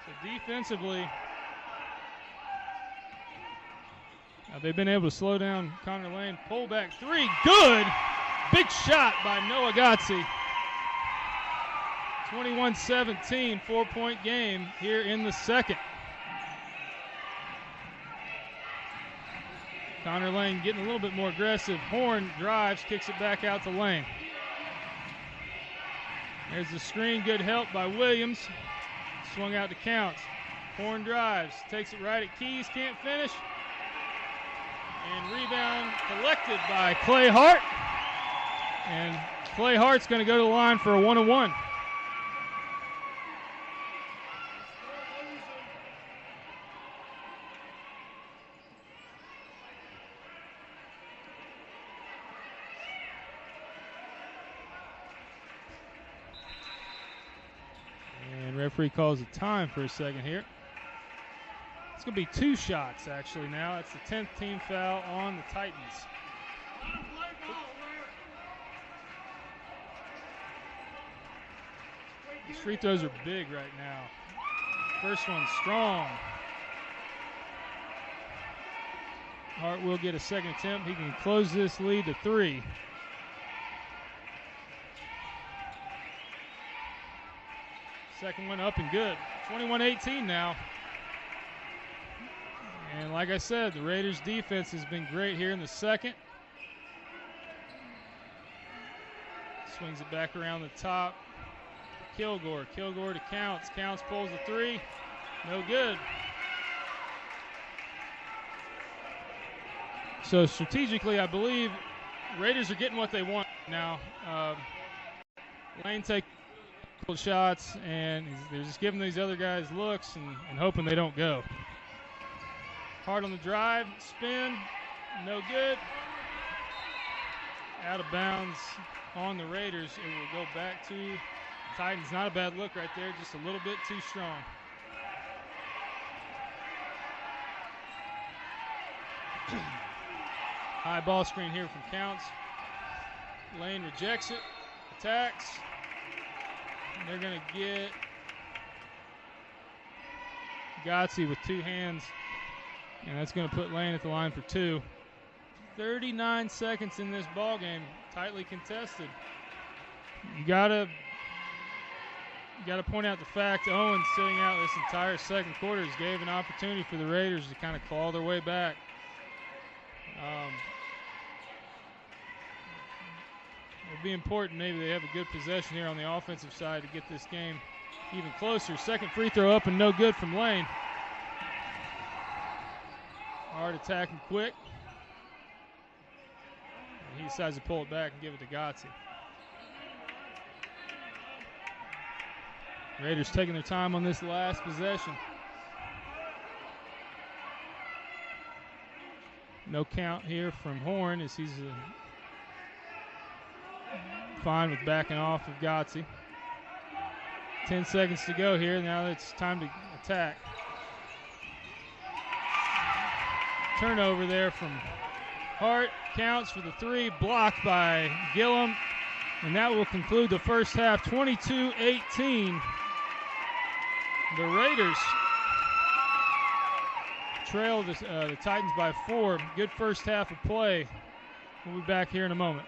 So defensively, they've been able to slow down Connor Lane. Pull back three, good! Big shot by Noah Gotze. 21-17, 4-point game here in the second. Connor Lane getting a little bit more aggressive. Horn drives, kicks it back out to Lane. There's the screen, good help by Williams. Swung out to Counts. Horn drives, takes it right at Keys, can't finish. And rebound collected by Clay Hart. And Clay Hart's going to go to the line for a 1-on-1. And referee calls a time for a second here. It's going to be 2 shots, actually, now. It's the 10th team foul on the Titans. These free throws are big right now. First one's strong. Hart will get a second attempt. He can close this lead to 3. Second one up and good. 21-18 now. And like I said, the Raiders' defense has been great here in the second. Swings it back around the top. Kilgore to Counts. Counts pulls the 3. No good. So strategically, I believe Raiders are getting what they want now. Lane takes shots, and they're just giving these other guys looks and hoping they don't go. Hard on the drive, spin, no good. Out of bounds on the Raiders. It will go back to Titans. Not a bad look right there, just a little bit too strong. High ball screen here from Counts. Lane rejects it, attacks. And they're going to get Gotze with 2 hands. And that's going to put Lane at the line for 2. 39 seconds in this ball game, tightly contested. You gotta point out the fact Owens sitting out this entire second quarter has gave an opportunity for the Raiders to kind of claw their way back. It'll be important. Maybe they have a good possession here on the offensive side to get this game even closer. Second free throw up and no good from Lane. Hard attacking quick. And he decides to pull it back and give it to Gotze. Raiders taking their time on this last possession. No count here from Horn as he's fine with backing off of Gotze. 10 seconds to go here. Now it's time to attack. Turnover there from Hart. Counts for the 3, blocked by Gillum. And that will conclude the first half, 22-18. The Raiders trail the Titans by 4. Good first half of play We'll be back here in a moment.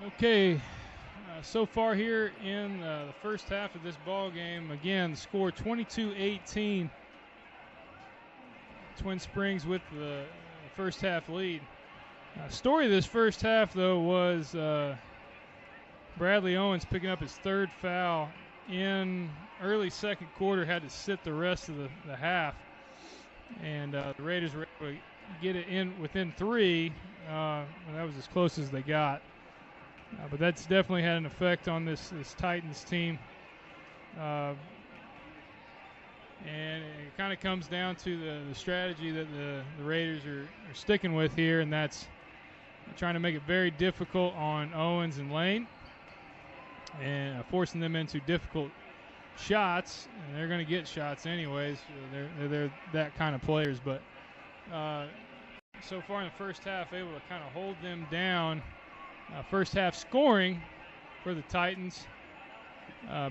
Okay, so far here in the first half of this ball game, again, score 22-18. Twin Springs with the first half lead. Story of this first half, though, was Bradley Owens picking up his third foul in early second quarter, had to sit the rest of the half. And the Raiders were able to get it in within 3. And that was as close as they got. But that's definitely had an effect on this Titans team. And it kind of comes down to the strategy that the Raiders are sticking with here, and that's trying to make it very difficult on Owens and Lane and forcing them into difficult shots. And they're going to get shots anyways. They're that kind of players. But so far in the first half, able to kind of hold them down. First half scoring for the Titans.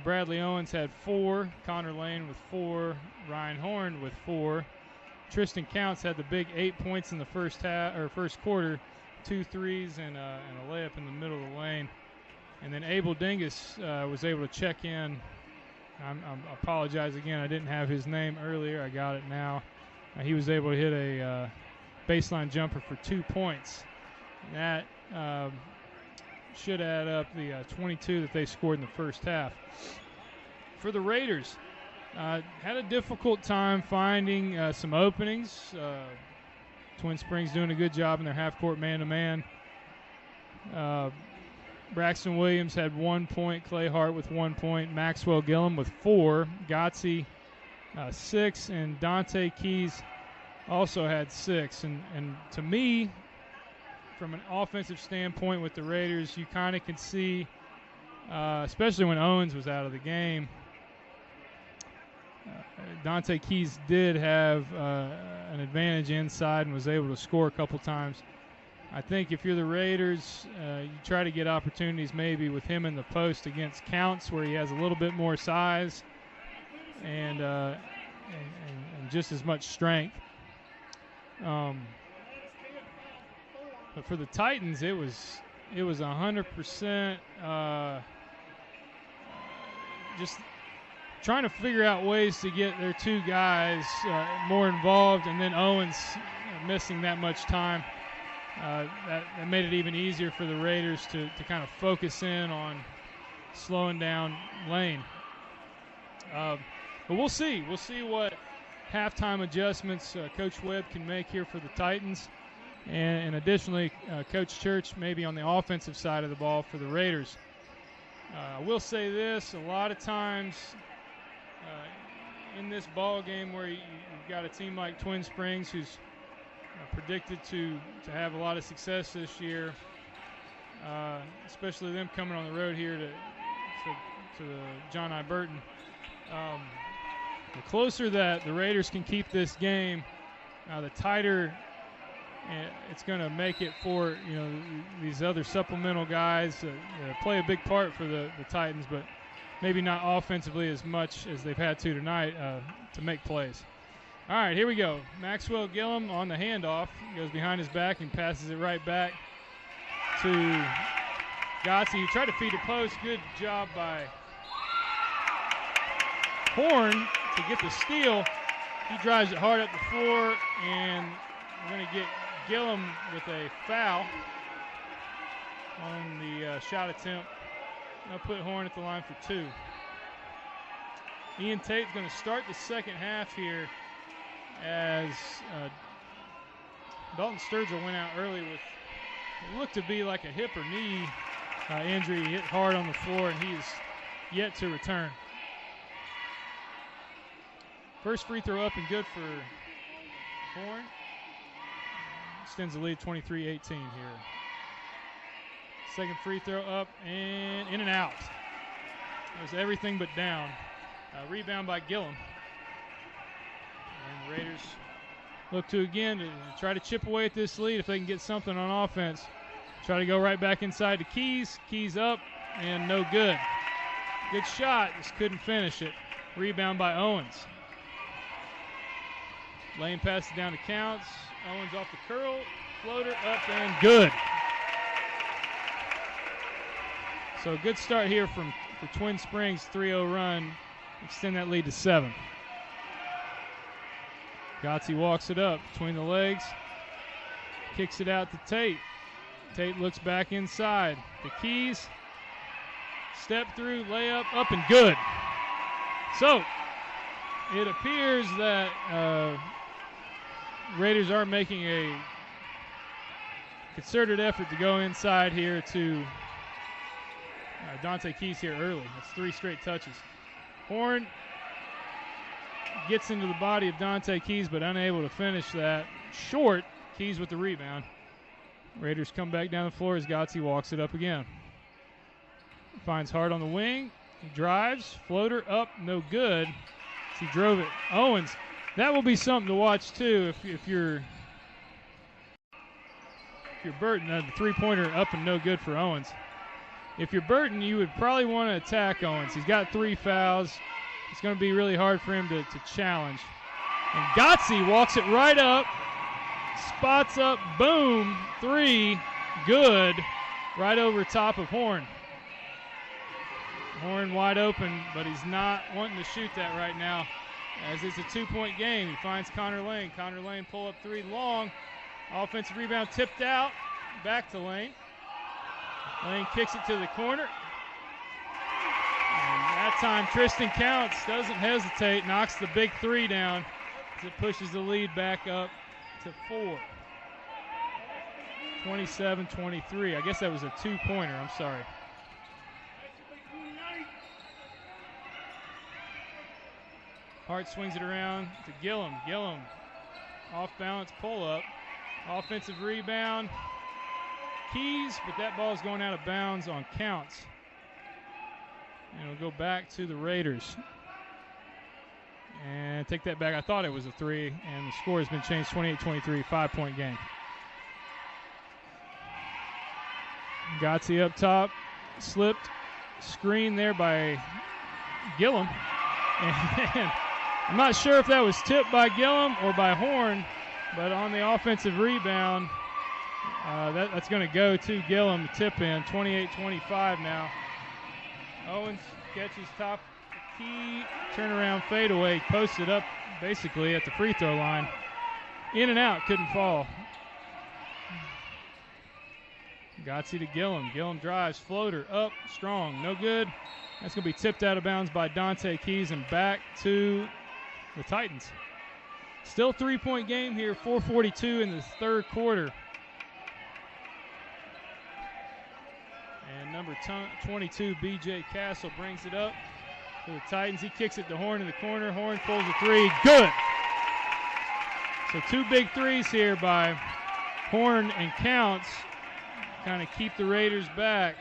Bradley Owens had 4, Connor Lane with 4, Ryan Horn with 4. Tristan Counts had the big 8 points in the first quarter, 2 threes and a layup in the middle of the lane. And then Abel Dingus was able to check in. I apologize again, I didn't have his name earlier. I got it now. He was able to hit a baseline jumper for 2 points. And that should add up the 22 that they scored in the first half. For the Raiders, had a difficult time finding some openings. Twin Springs doing a good job in their half-court man-to-man. Braxton Williams had 1 point, Clay Hart with 1 point, Maxwell Gillum with 4, Gotze 6, and Dante Keys also had 6. And to me, from an offensive standpoint with the Raiders, you kind of can see, especially when Owens was out of the game, Dante Keys did have an advantage inside and was able to score a couple times. I think if you're the Raiders, you try to get opportunities maybe with him in the post against Counts, where he has a little bit more size and just as much strength. But for the Titans, it was 100% just trying to figure out ways to get their 2 guys more involved, and then Owens missing that much time. That made it even easier for the Raiders to kind of focus in on slowing down Lane. But we'll see. We'll see what halftime adjustments Coach Webb can make here for the Titans. And additionally, Coach Church maybe on the offensive side of the ball for the Raiders. I will say this, a lot of times in this ball game where you've got a team like Twin Springs who's predicted to have a lot of success this year, especially them coming on the road here to the John I. Burton. The closer that the Raiders can keep this game, the tighter it's going to make it for these other supplemental guys play a big part for the Titans, but maybe not offensively as much as they've had to tonight to make plays. All right, here we go. Maxwell Gillum on the handoff. He goes behind his back and passes it right back to Gotze. He tried to feed it post. Good job by Horn to get the steal. He drives it hard up the floor, and we're going to get Gillum with a foul on the shot attempt. I'll put Horn at the line for 2. Ian Tate's going to start the second half here as Dalton Sturgill went out early with what looked to be like a hip or knee injury. He hit hard on the floor, and he is yet to return. First free throw up and good for Horn. Extends the lead 23-18 here. Second free throw up and in and out. It was everything but down. Rebound by Gillum. And the Raiders look to again to try to chip away at this lead if they can get something on offense. Try to go right back inside to Keys. Keys up and no good. Good shot, just couldn't finish it. Rebound by Owens. Lane passes down to Counts. Owens off the curl. Floater up and good. So a good start here for Twin Springs, 3-0 run. Extend that lead to 7. Gotze walks it up between the legs. Kicks it out to Tate. Tate looks back inside. The Keys. Step through, layup, up and good. So it appears that Raiders are making a concerted effort to go inside here to Dante Keys here early. That's 3 straight touches. Horn gets into the body of Dante Keys, but unable to finish that. Short. Keys with the rebound. Raiders come back down the floor as Gotze walks it up again. Finds Hart on the wing. He drives. Floater up. No good. He drove it. Owens. That will be something to watch too if you're Burton. The three-pointer up and no good for Owens. If you're Burton, you would probably want to attack Owens. He's got 3 fouls. It's going to be really hard for him to challenge. And Gotze walks it right up, spots up, boom, 3, good, right over top of Horn. Horn wide open, but he's not wanting to shoot that right now, as it's a 2-point game. He finds Connor Lane. Connor Lane pull up 3 long. Offensive rebound tipped out, back to Lane. Lane kicks it to the corner. And that time Tristan Counts doesn't hesitate, knocks the big 3 down as it pushes the lead back up to 4. 27-23. I guess that was a 2-pointer. I'm sorry. Hart swings it around to Gillum. Gillum off balance pull up. Offensive rebound. Keys, but that ball is going out of bounds on Counts. And it'll go back to the Raiders. And take that back. I thought it was a 3, and the score has been changed 28-23, 5-point game. Gotze up top, slipped, screen there by Gillum. And I'm not sure if that was tipped by Gillum or by Horn, but on the offensive rebound, that's going to go to Gillum, tip in, 28-25 now. Owens catches top key, turnaround fadeaway, posted up basically at the free throw line. In and out, couldn't fall. Gotze to Gillum. Gillum drives, floater, up, strong, no good. That's going to be tipped out of bounds by Dante Keys and back to the Titans. Still 3-point game here, 4:42 in the third quarter. And number 22, B.J. Castle, brings it up to the Titans. He kicks it to Horn in the corner. Horn pulls a 3. Good. So 2 big 3s here by Horn and Counts. Kind of keep the Raiders back.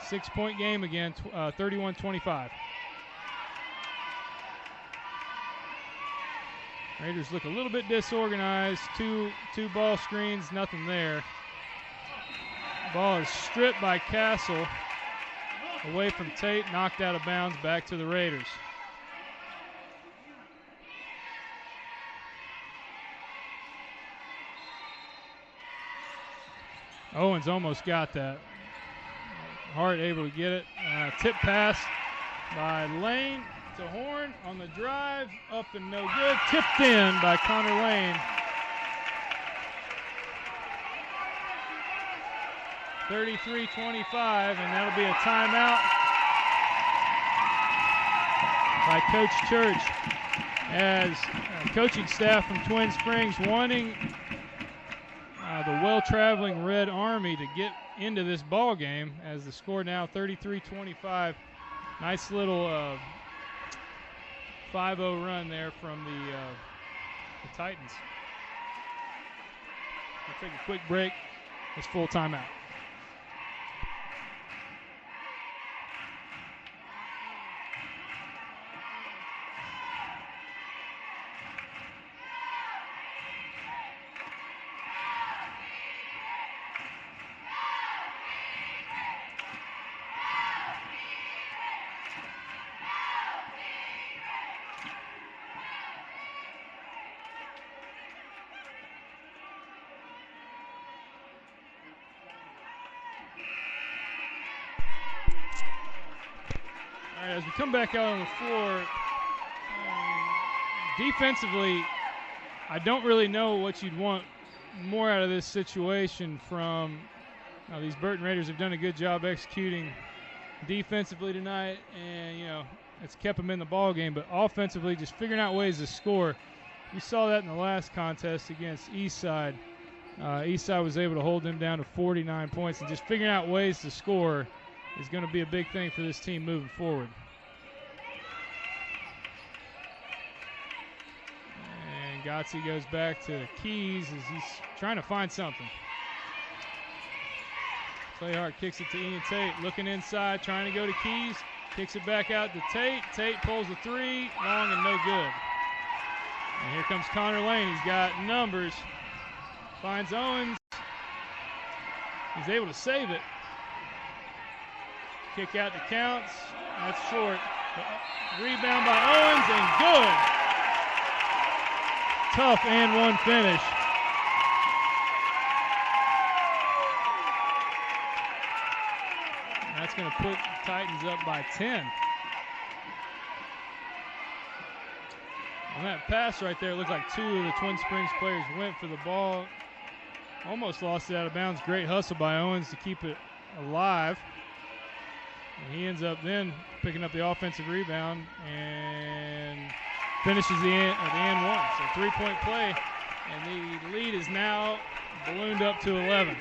6-point game again, 31-25. Raiders look a little bit disorganized. Two ball screens, nothing there. Ball is stripped by Castle. Away from Tate, knocked out of bounds, back to the Raiders. Owens almost got that. Hart able to get it. Tip pass by Lane to Horn on the drive. Up and no good. Tipped in by Connor Lane. 33-25, and that'll be a timeout by Coach Church, as coaching staff from Twin Springs wanting the well-traveling Red Army to get into this ball game, as the score now 33-25. Nice little 5-0 run there from the Titans. We'll take a quick break. It's full timeout. as we come back out on the floor, defensively, I don't really know what you'd want more out of this situation from these Burton Raiders. Have done a good job executing defensively tonight, and it's kept them in the ball game. But offensively, just figuring out ways to score. We saw that in the last contest against Eastside. Eastside was able to hold them down to 49 points, and just figuring out ways to score is going to be a big thing for this team moving forward. And Gotze goes back to Keys as he's trying to find something. Clayhart kicks it to Ian Tate, looking inside, trying to go to Keys. Kicks it back out to Tate. Tate pulls the three, long and no good. And here comes Connor Lane. He's got numbers. Finds Owens. He's able to save it. Kick out to Counts. That's short. Rebound by Owens and good. Tough and one finish. That's going to put Titans up by 10. On that pass right there, it looked like two of the Twin Springs players went for the ball. Almost lost it out of bounds. Great hustle by Owens to keep it alive. And he ends up then picking up the offensive rebound and finishes the end one. So 3-point play, and the lead is now ballooned up to 11.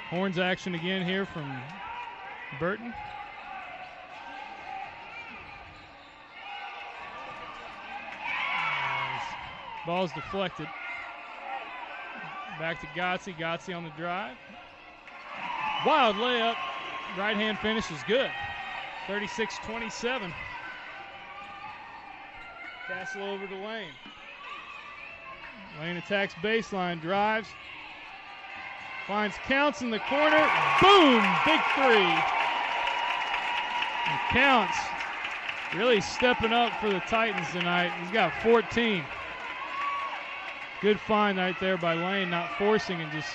Horns action again here from Burton. Ball's deflected. Back to Gotze. Gotze on the drive. Wild layup. Right hand finish is good. 36-27. Castle over to Lane. Lane attacks baseline, drives. Finds Counts in the corner. Boom! Big three. And Counts really stepping up for the Titans tonight. He's got 14. Good find right there by Lane, not forcing and just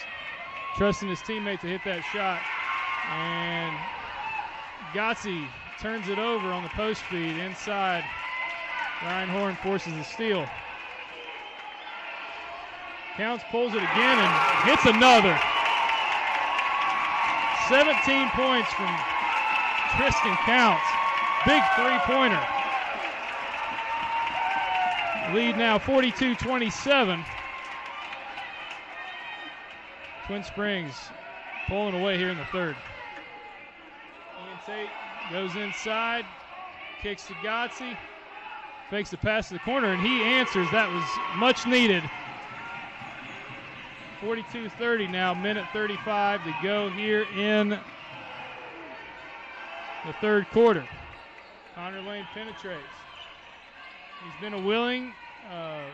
trusting his teammate to hit that shot. And Gotze turns it over on the post feed inside. Ryan Horn forces a steal. Counts pulls it again and hits another. 17 points from Tristan Counts. Big three-pointer. Lead now 42-27. Twin Springs pulling away here in the third. Ian Tate goes inside, kicks to Gotze, fakes the pass to the corner, and he answers. That was much needed. 42-30 now, minute 35 to go here in the third quarter. Connor Lane penetrates. He's been a willing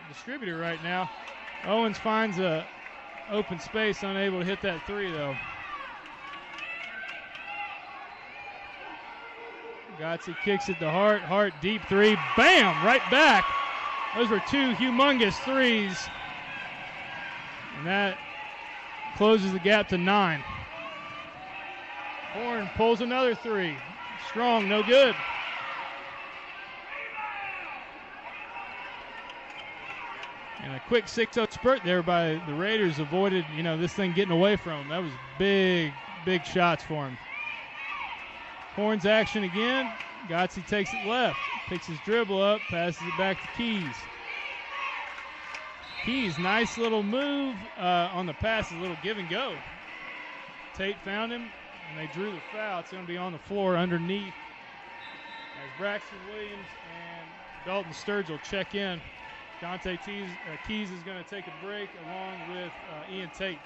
distributor right now. Owens finds a open space, unable to hit that three though. Gotze kicks it to Hart. Hart deep three. Bam! Right back. Those were two humongous threes. And that closes the gap to 9. Horn pulls another three. Strong, no good. And a quick 6-0 spurt there by the Raiders avoided, this thing getting away from them. That was big, big shots for him. Horns action again. Gotze takes it left. Picks his dribble up, passes it back to Keys. Keys, nice little move on the pass, a little give and go. Tate found him, and they drew the foul. It's going to be on the floor underneath as Braxton Williams and Dalton Sturgill check in. Dante Keys is going to take a break along with Ian Tate.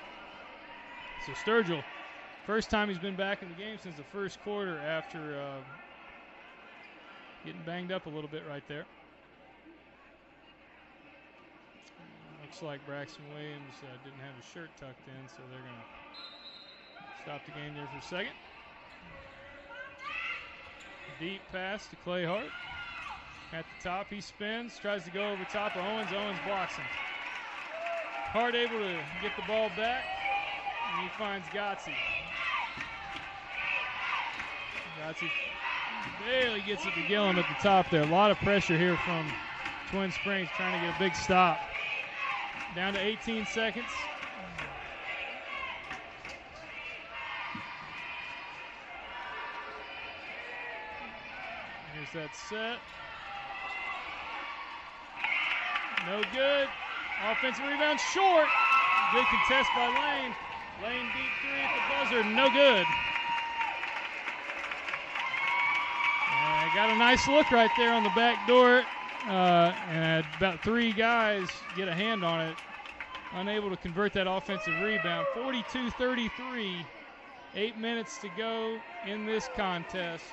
So Sturgill, first time he's been back in the game since the first quarter after getting banged up a little bit right there. Looks like Braxton Williams didn't have his shirt tucked in, so they're going to stop the game there for a second. Deep pass to Clay Hart. At the top, he spins, tries to go over top of Owens. Owens blocks him. Hart able to get the ball back, and he finds Gotze. Gotsi barely gets it to Gillum at the top there. A lot of pressure here from Twin Springs trying to get a big stop. Down to 18 seconds. Here's that set. No good. Offensive rebound short. Good contest by Lane. Lane deep three at the buzzer. No good. Got a nice look right there on the back door. And about 3 guys get a hand on it. Unable to convert that offensive rebound. 42-33. 8 minutes to go in this contest.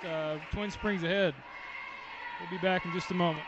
Twin Springs ahead. We'll be back in just a moment.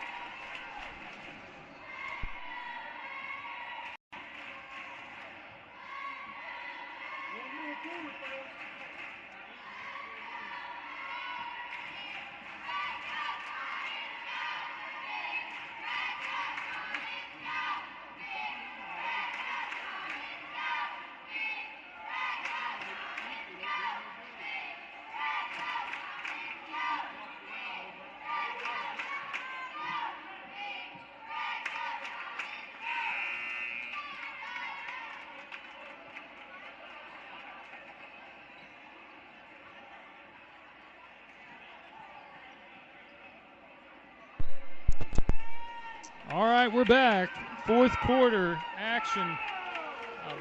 All right, we're back. Fourth quarter action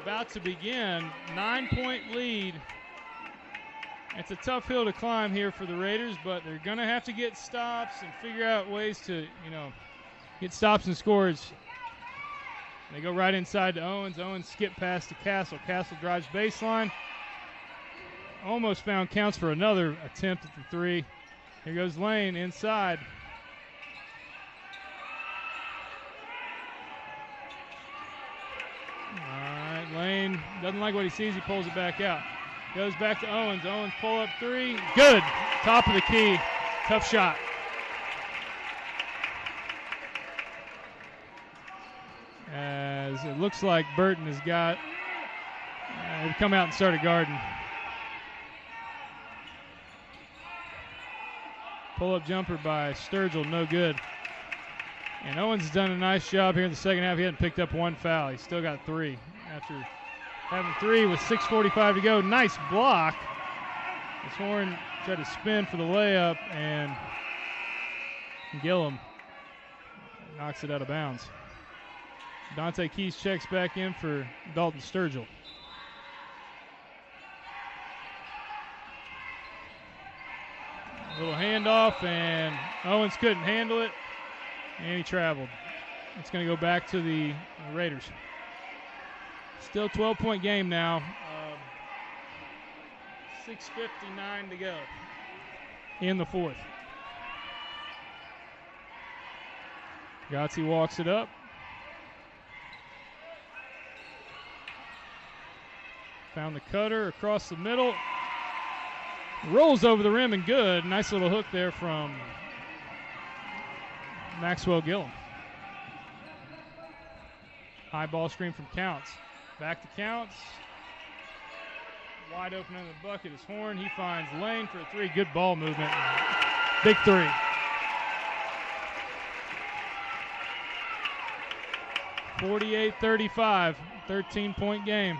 about to begin. 9-point lead. It's a tough hill to climb here for the Raiders, but they're going to have to get stops and figure out ways to, get stops and scores. They go right inside to Owens. Owens skip past to Castle. Castle drives baseline. Almost found counts for another attempt at the three. Here goes Lane inside. Lane doesn't like what he sees. He pulls it back out. Goes back to Owens. Owens pull up three. Good. Top of the key. Tough shot. As it looks like Burton has got come out and started guarding. Pull up jumper by Sturgill. No good. And Owens has done a nice job here in the second half. He hadn't picked up one foul. He's still got 3 after having 3 with 6:45 to go. Nice block. As Horn tried to spin for the layup, and Gillum knocks it out of bounds. Dante Keys checks back in for Dalton Sturgill. A little handoff, and Owens couldn't handle it. And he traveled. It's going to go back to the Raiders. Still 12-point game now. 6:59 to go in the fourth. Gotsi walks it up. Found the cutter across the middle. Rolls over the rim and good. Nice little hook there from Maxwell Gillum. High ball screen from Counts. Back to Counts. Wide open in the bucket is Horn. He finds Lane for a 3. Good ball movement. Big 3. (48-35). 13-point game.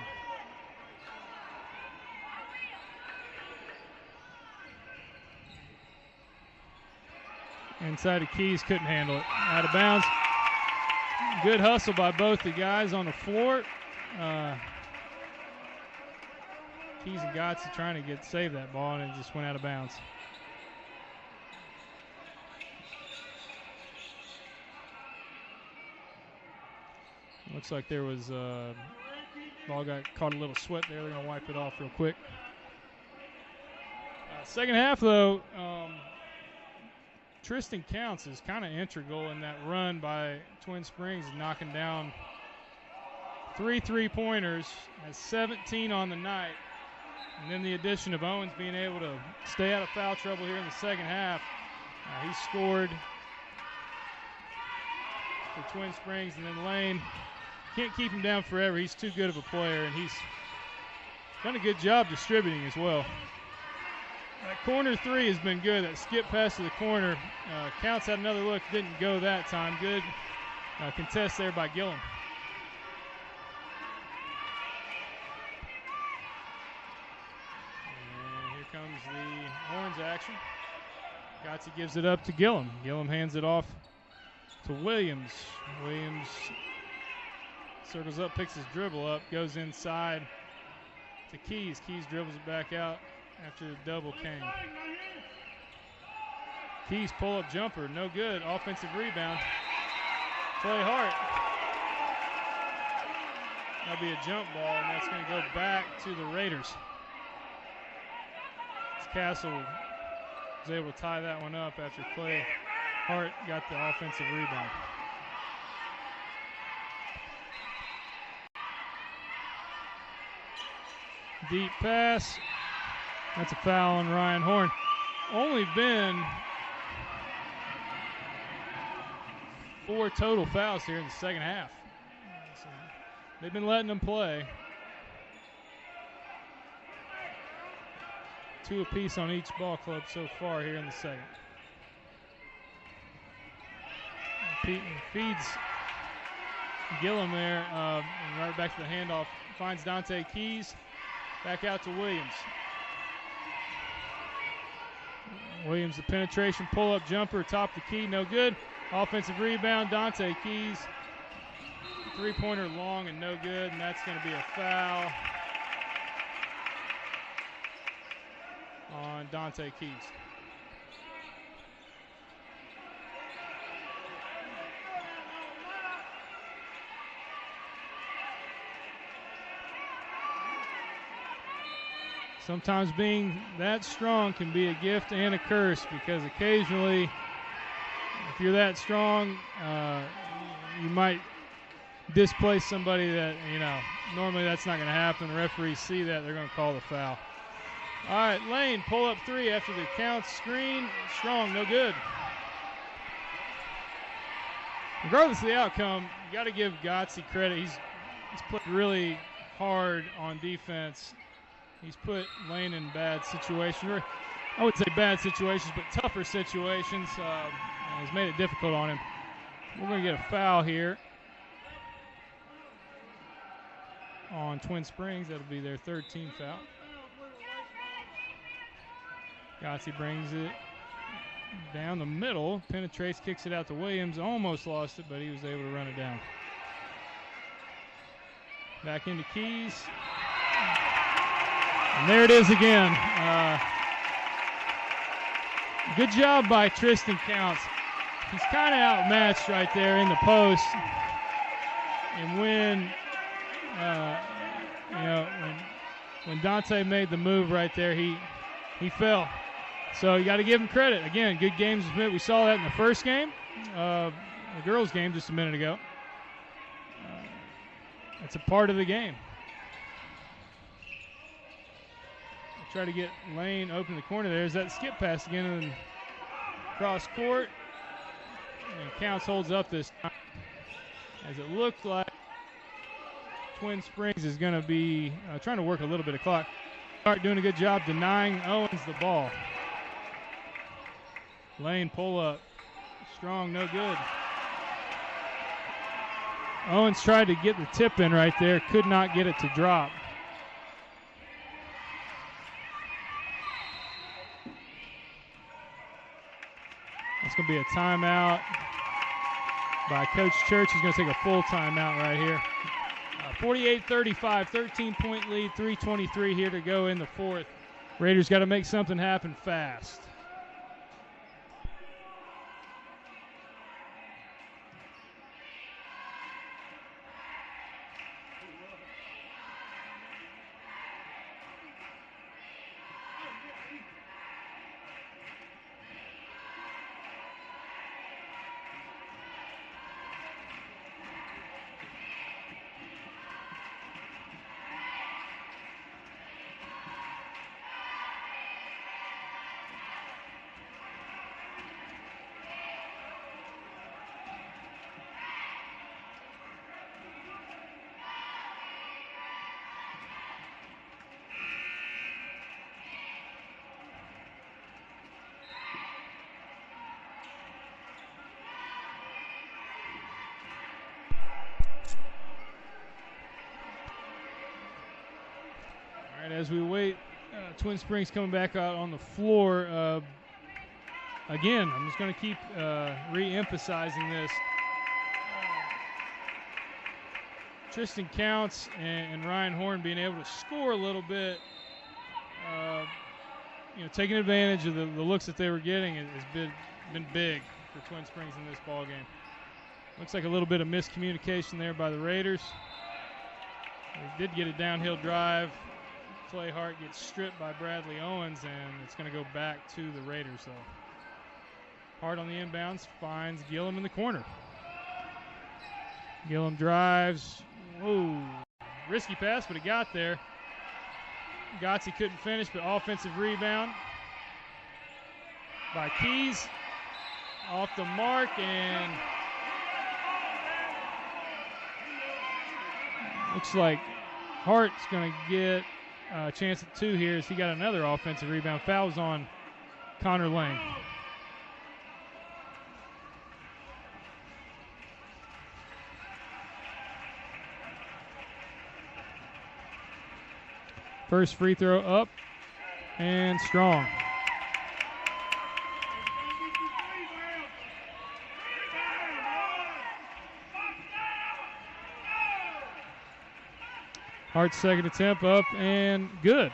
Inside of Keys, couldn't handle it. Out of bounds. Good hustle by both the guys on the floor. Keys and Gotsi trying to save that ball, and it just went out of bounds. Looks like there was ball got caught a little sweat there. They're going to wipe it off real quick. Second half, though, Tristan Counts is kind of integral in that run by Twin Springs, knocking down 3 3-pointers, has 17 on the night. And then the addition of Owens being able to stay out of foul trouble here in the second half. He scored for Twin Springs, and then Lane can't keep him down forever. He's too good of a player, and he's done a good job distributing as well. That corner three has been good. That skip pass to the corner. Counts had another look. Didn't go that time. Good contest there by Gillum. And here comes the horns action. Gotzi gives it up to Gillum. Gillum hands it off to Williams. Williams circles up, picks his dribble up, goes inside to Keys. Keys dribbles it back out after the double came. Keys pull-up jumper, no good. Offensive rebound. Clay Hart. That'll be a jump ball, and that's going to go back to the Raiders. Castle was able to tie that one up after Clay Hart got the offensive rebound. Deep pass. That's a foul on Ryan Horn. Only been 4 total fouls here in the second half. So they've been letting them play. 2 apiece on each ball club so far here in the second. Pete feeds Gillum there, and right back to the handoff. Finds Dante Keys. Back out to Williams. Williams, the penetration, pull-up jumper, top the key, no good. Offensive rebound, Dante Keys. Three-pointer long and no good, and that's going to be a foul on Dante Keys. Sometimes being that strong can be a gift and a curse, because occasionally, if you're that strong, you might displace somebody that, normally that's not going to happen. The referees see that, they're going to call the foul. All right, Lane, pull up 3 after the count screen. Strong, no good. Regardless of the outcome, you got to give Gotzi credit. He's played really hard on defense. He's put Lane in bad situations, or I would say bad situations, but tougher situations. He's made it difficult on him. We're going to get a foul here on Twin Springs. That'll be their 3rd team foul. Gotzi brings it down the middle, penetrates, kicks it out to Williams. Almost lost it, but he was able to run it down. Back into Keys. And there it is again. Good job by Tristan Counts. He's kind of outmatched right there in the post. And when Dante made the move right there, he fell. So you got to give him credit. Again, good games. We saw that in the first game, the girls' game just a minute ago. It's a part of the game. Try to get Lane open in the corner. There's that skip pass again and cross court. And Counts holds up this time, as it looks like Twin Springs is going to be trying to work a little bit of clock. Start doing a good job denying Owens the ball. Lane pull up. Strong, no good. Owens tried to get the tip in right there. Could not get it to drop. It's going to be a timeout by Coach Church. He's going to take a full timeout right here. 48-35, 13-point lead, 3:23 here to go in the 4th. Raiders got to make something happen fast. as we wait, Twin Springs coming back out on the floor. Again, I'm just going to keep re-emphasizing this. Tristan Counts and Ryan Horn being able to score a little bit, taking advantage of the looks that they were getting has been big for Twin Springs in this ball game. Looks like a little bit of miscommunication there by the Raiders. They did get a downhill drive. Clay Hart gets stripped by Bradley Owens, and it's going to go back to the Raiders, though. Hart on the inbounds finds Gillum in the corner. Gillum drives. Whoa. Risky pass, but it got there. Gotzi couldn't finish, but offensive rebound by Keys. Off the mark, and looks like Hart's going to get a chance at 2 here as he got another offensive rebound. Fouls on Connor Lane. First free throw up and strong. Hart's second attempt up and good.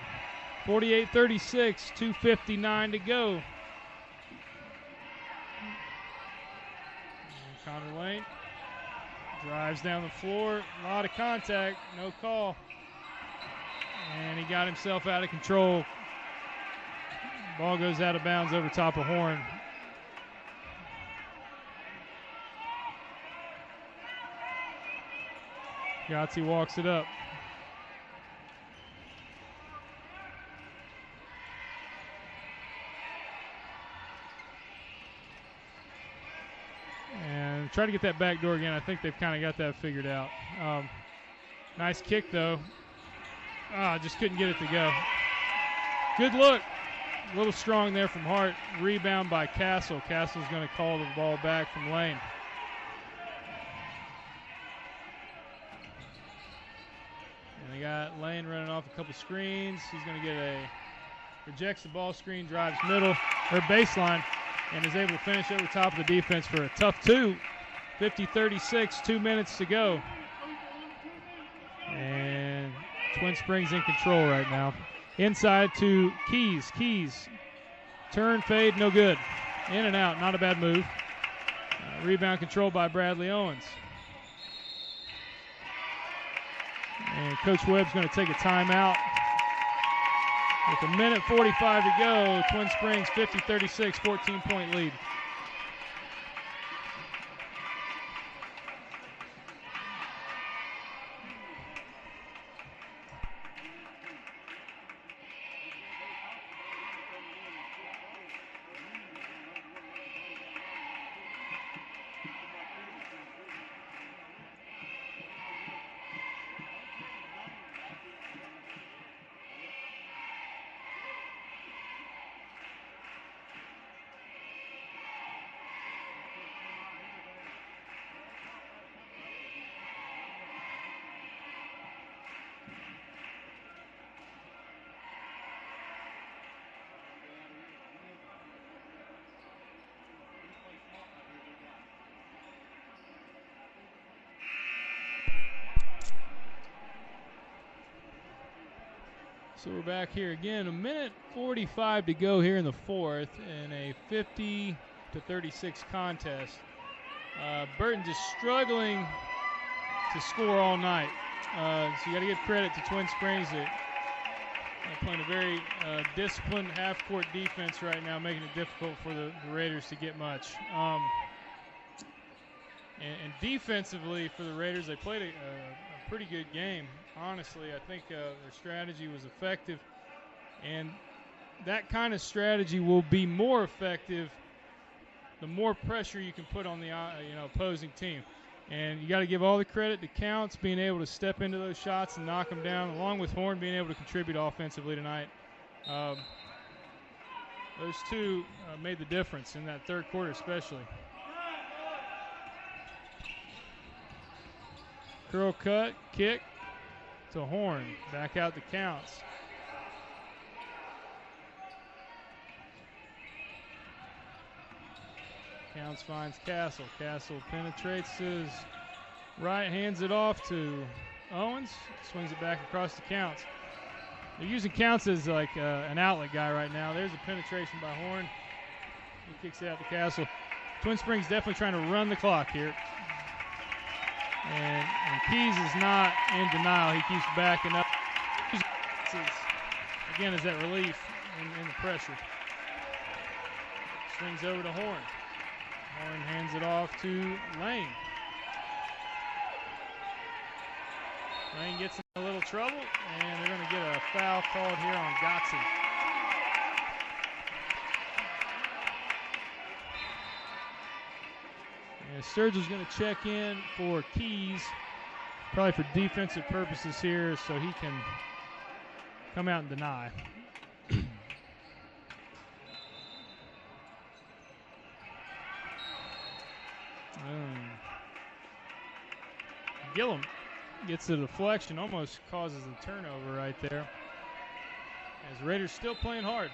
48-36, 2:59 to go. And Connor Lane drives down the floor. A lot of contact, no call. And he got himself out of control. Ball goes out of bounds over top of Horn. Gotzi walks it up. And try to get that back door again. I think they've kind of got that figured out. Nice kick, though. Just couldn't get it to go. Good look. A little strong there from Hart. Rebound by Castle. Castle's going to call the ball back from Lane. And they got Lane running off a couple screens. He's going to get rejects the ball screen, drives middle, or baseline, and is able to finish over top of the defense for a tough 2. 50-36, 2 minutes to go. And Twin Springs in control right now. Inside to Keys. Keys. Turn, fade, no good. In and out, not a bad move. Rebound controlled by Bradley Owens. And Coach Webb's going to take a timeout. With 1:45 to go, Twin Springs 50-36, 14-point lead. So we're back here again. 1:45 to go here in the fourth in a 50-36 contest. Burton just struggling to score all night. So you got to give credit to Twin Springs that playing a very disciplined half-court defense right now, making it difficult for the Raiders to get much. And defensively for the Raiders, they played a pretty good game. Honestly, I think their strategy was effective, and that kind of strategy will be more effective the more pressure you can put on the opposing team. And you got to give all the credit to Counts being able to step into those shots and knock them down, along with Horn being able to contribute offensively tonight. Those two made the difference in that third quarter especially. Curl cut, kick to Horn. Back out to Counts. Counts finds Castle. Castle penetrates to his right, hands it off to Owens. Swings it back across to Counts. They're using Counts as like an outlet guy right now. There's a penetration by Horn. He kicks it out to Castle. Twin Springs definitely trying to run the clock here. And Keys is not in denial. He keeps backing up. Again, is that relief in the pressure. Swings over to Horn. Horn hands it off to Lane. Lane gets in a little trouble, and they're going to get a foul called here on Gotze. And Sturgill's going to check in for Keys, probably for defensive purposes here, so he can come out and deny. Gillum gets the deflection, almost causes a turnover right there. As Raiders still playing hard.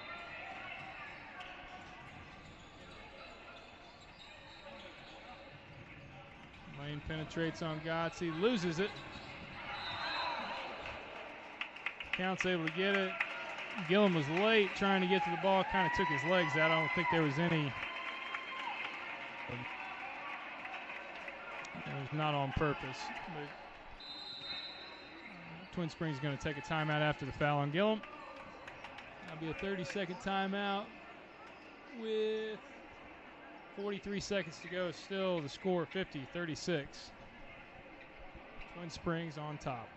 Lane penetrates on Gotze, loses it. Counts able to get it. Gillum was late trying to get to the ball, kind of took his legs out. I don't think there was any. It was not on purpose. But Twin Springs is going to take a timeout after the foul on Gillum. That'll be a 30-second timeout with 43 seconds to go. Still the score 50-36. Twin Springs on top.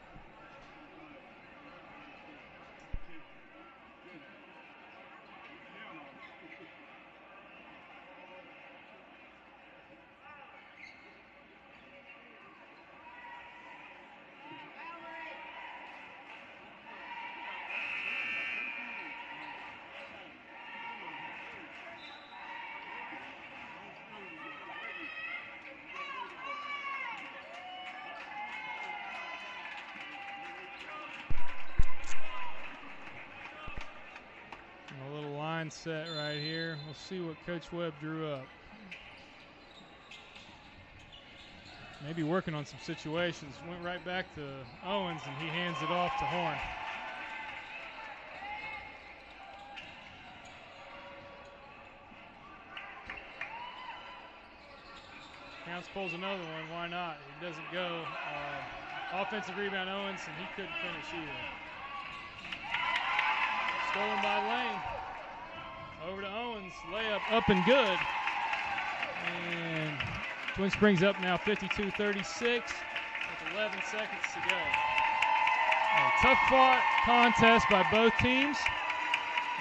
Set right here. We'll see what Coach Webb drew up. Maybe working on some situations. Went right back to Owens, and he hands it off to Horn. Counts pulls another one. Why not? It doesn't go. Offensive rebound, Owens, and he couldn't finish either. Stolen by Lane. Over to Owens, layup up and good. And Twin Springs up now 52-36 with 11 seconds to go. A tough fought contest by both teams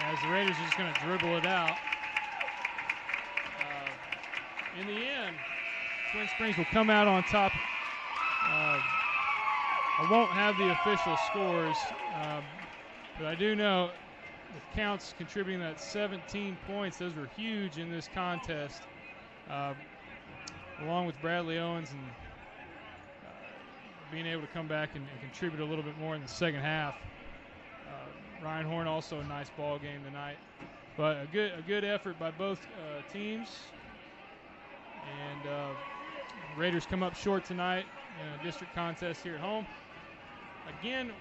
as the Raiders are just going to dribble it out. In the end, Twin Springs will come out on top. I won't have the official scores, but I do know with Counts contributing that 17 points, those were huge in this contest, along with Bradley Owens and being able to come back and contribute a little bit more in the second half. Ryan Horn also a nice ball game tonight, but a good effort by both teams. And Raiders come up short tonight in a district contest here at home. Again,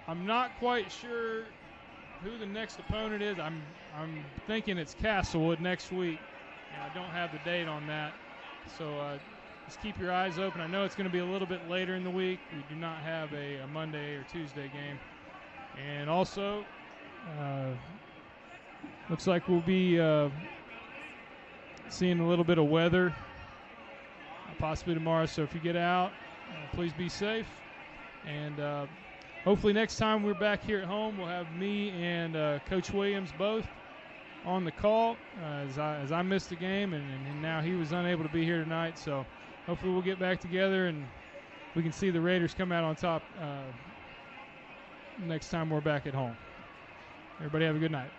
I'm not quite sure who the next opponent is. I'm thinking it's Castlewood next week. And I don't have the date on that. So just keep your eyes open. I know it's going to be a little bit later in the week. We do not have a Monday or Tuesday game. And also, looks like we'll be seeing a little bit of weather possibly tomorrow. So if you get out, please be safe. And hopefully next time we're back here at home, we'll have me and Coach Williams both on the call as I missed the game, and now he was unable to be here tonight. So hopefully we'll get back together and we can see the Raiders come out on top next time we're back at home. Everybody have a good night.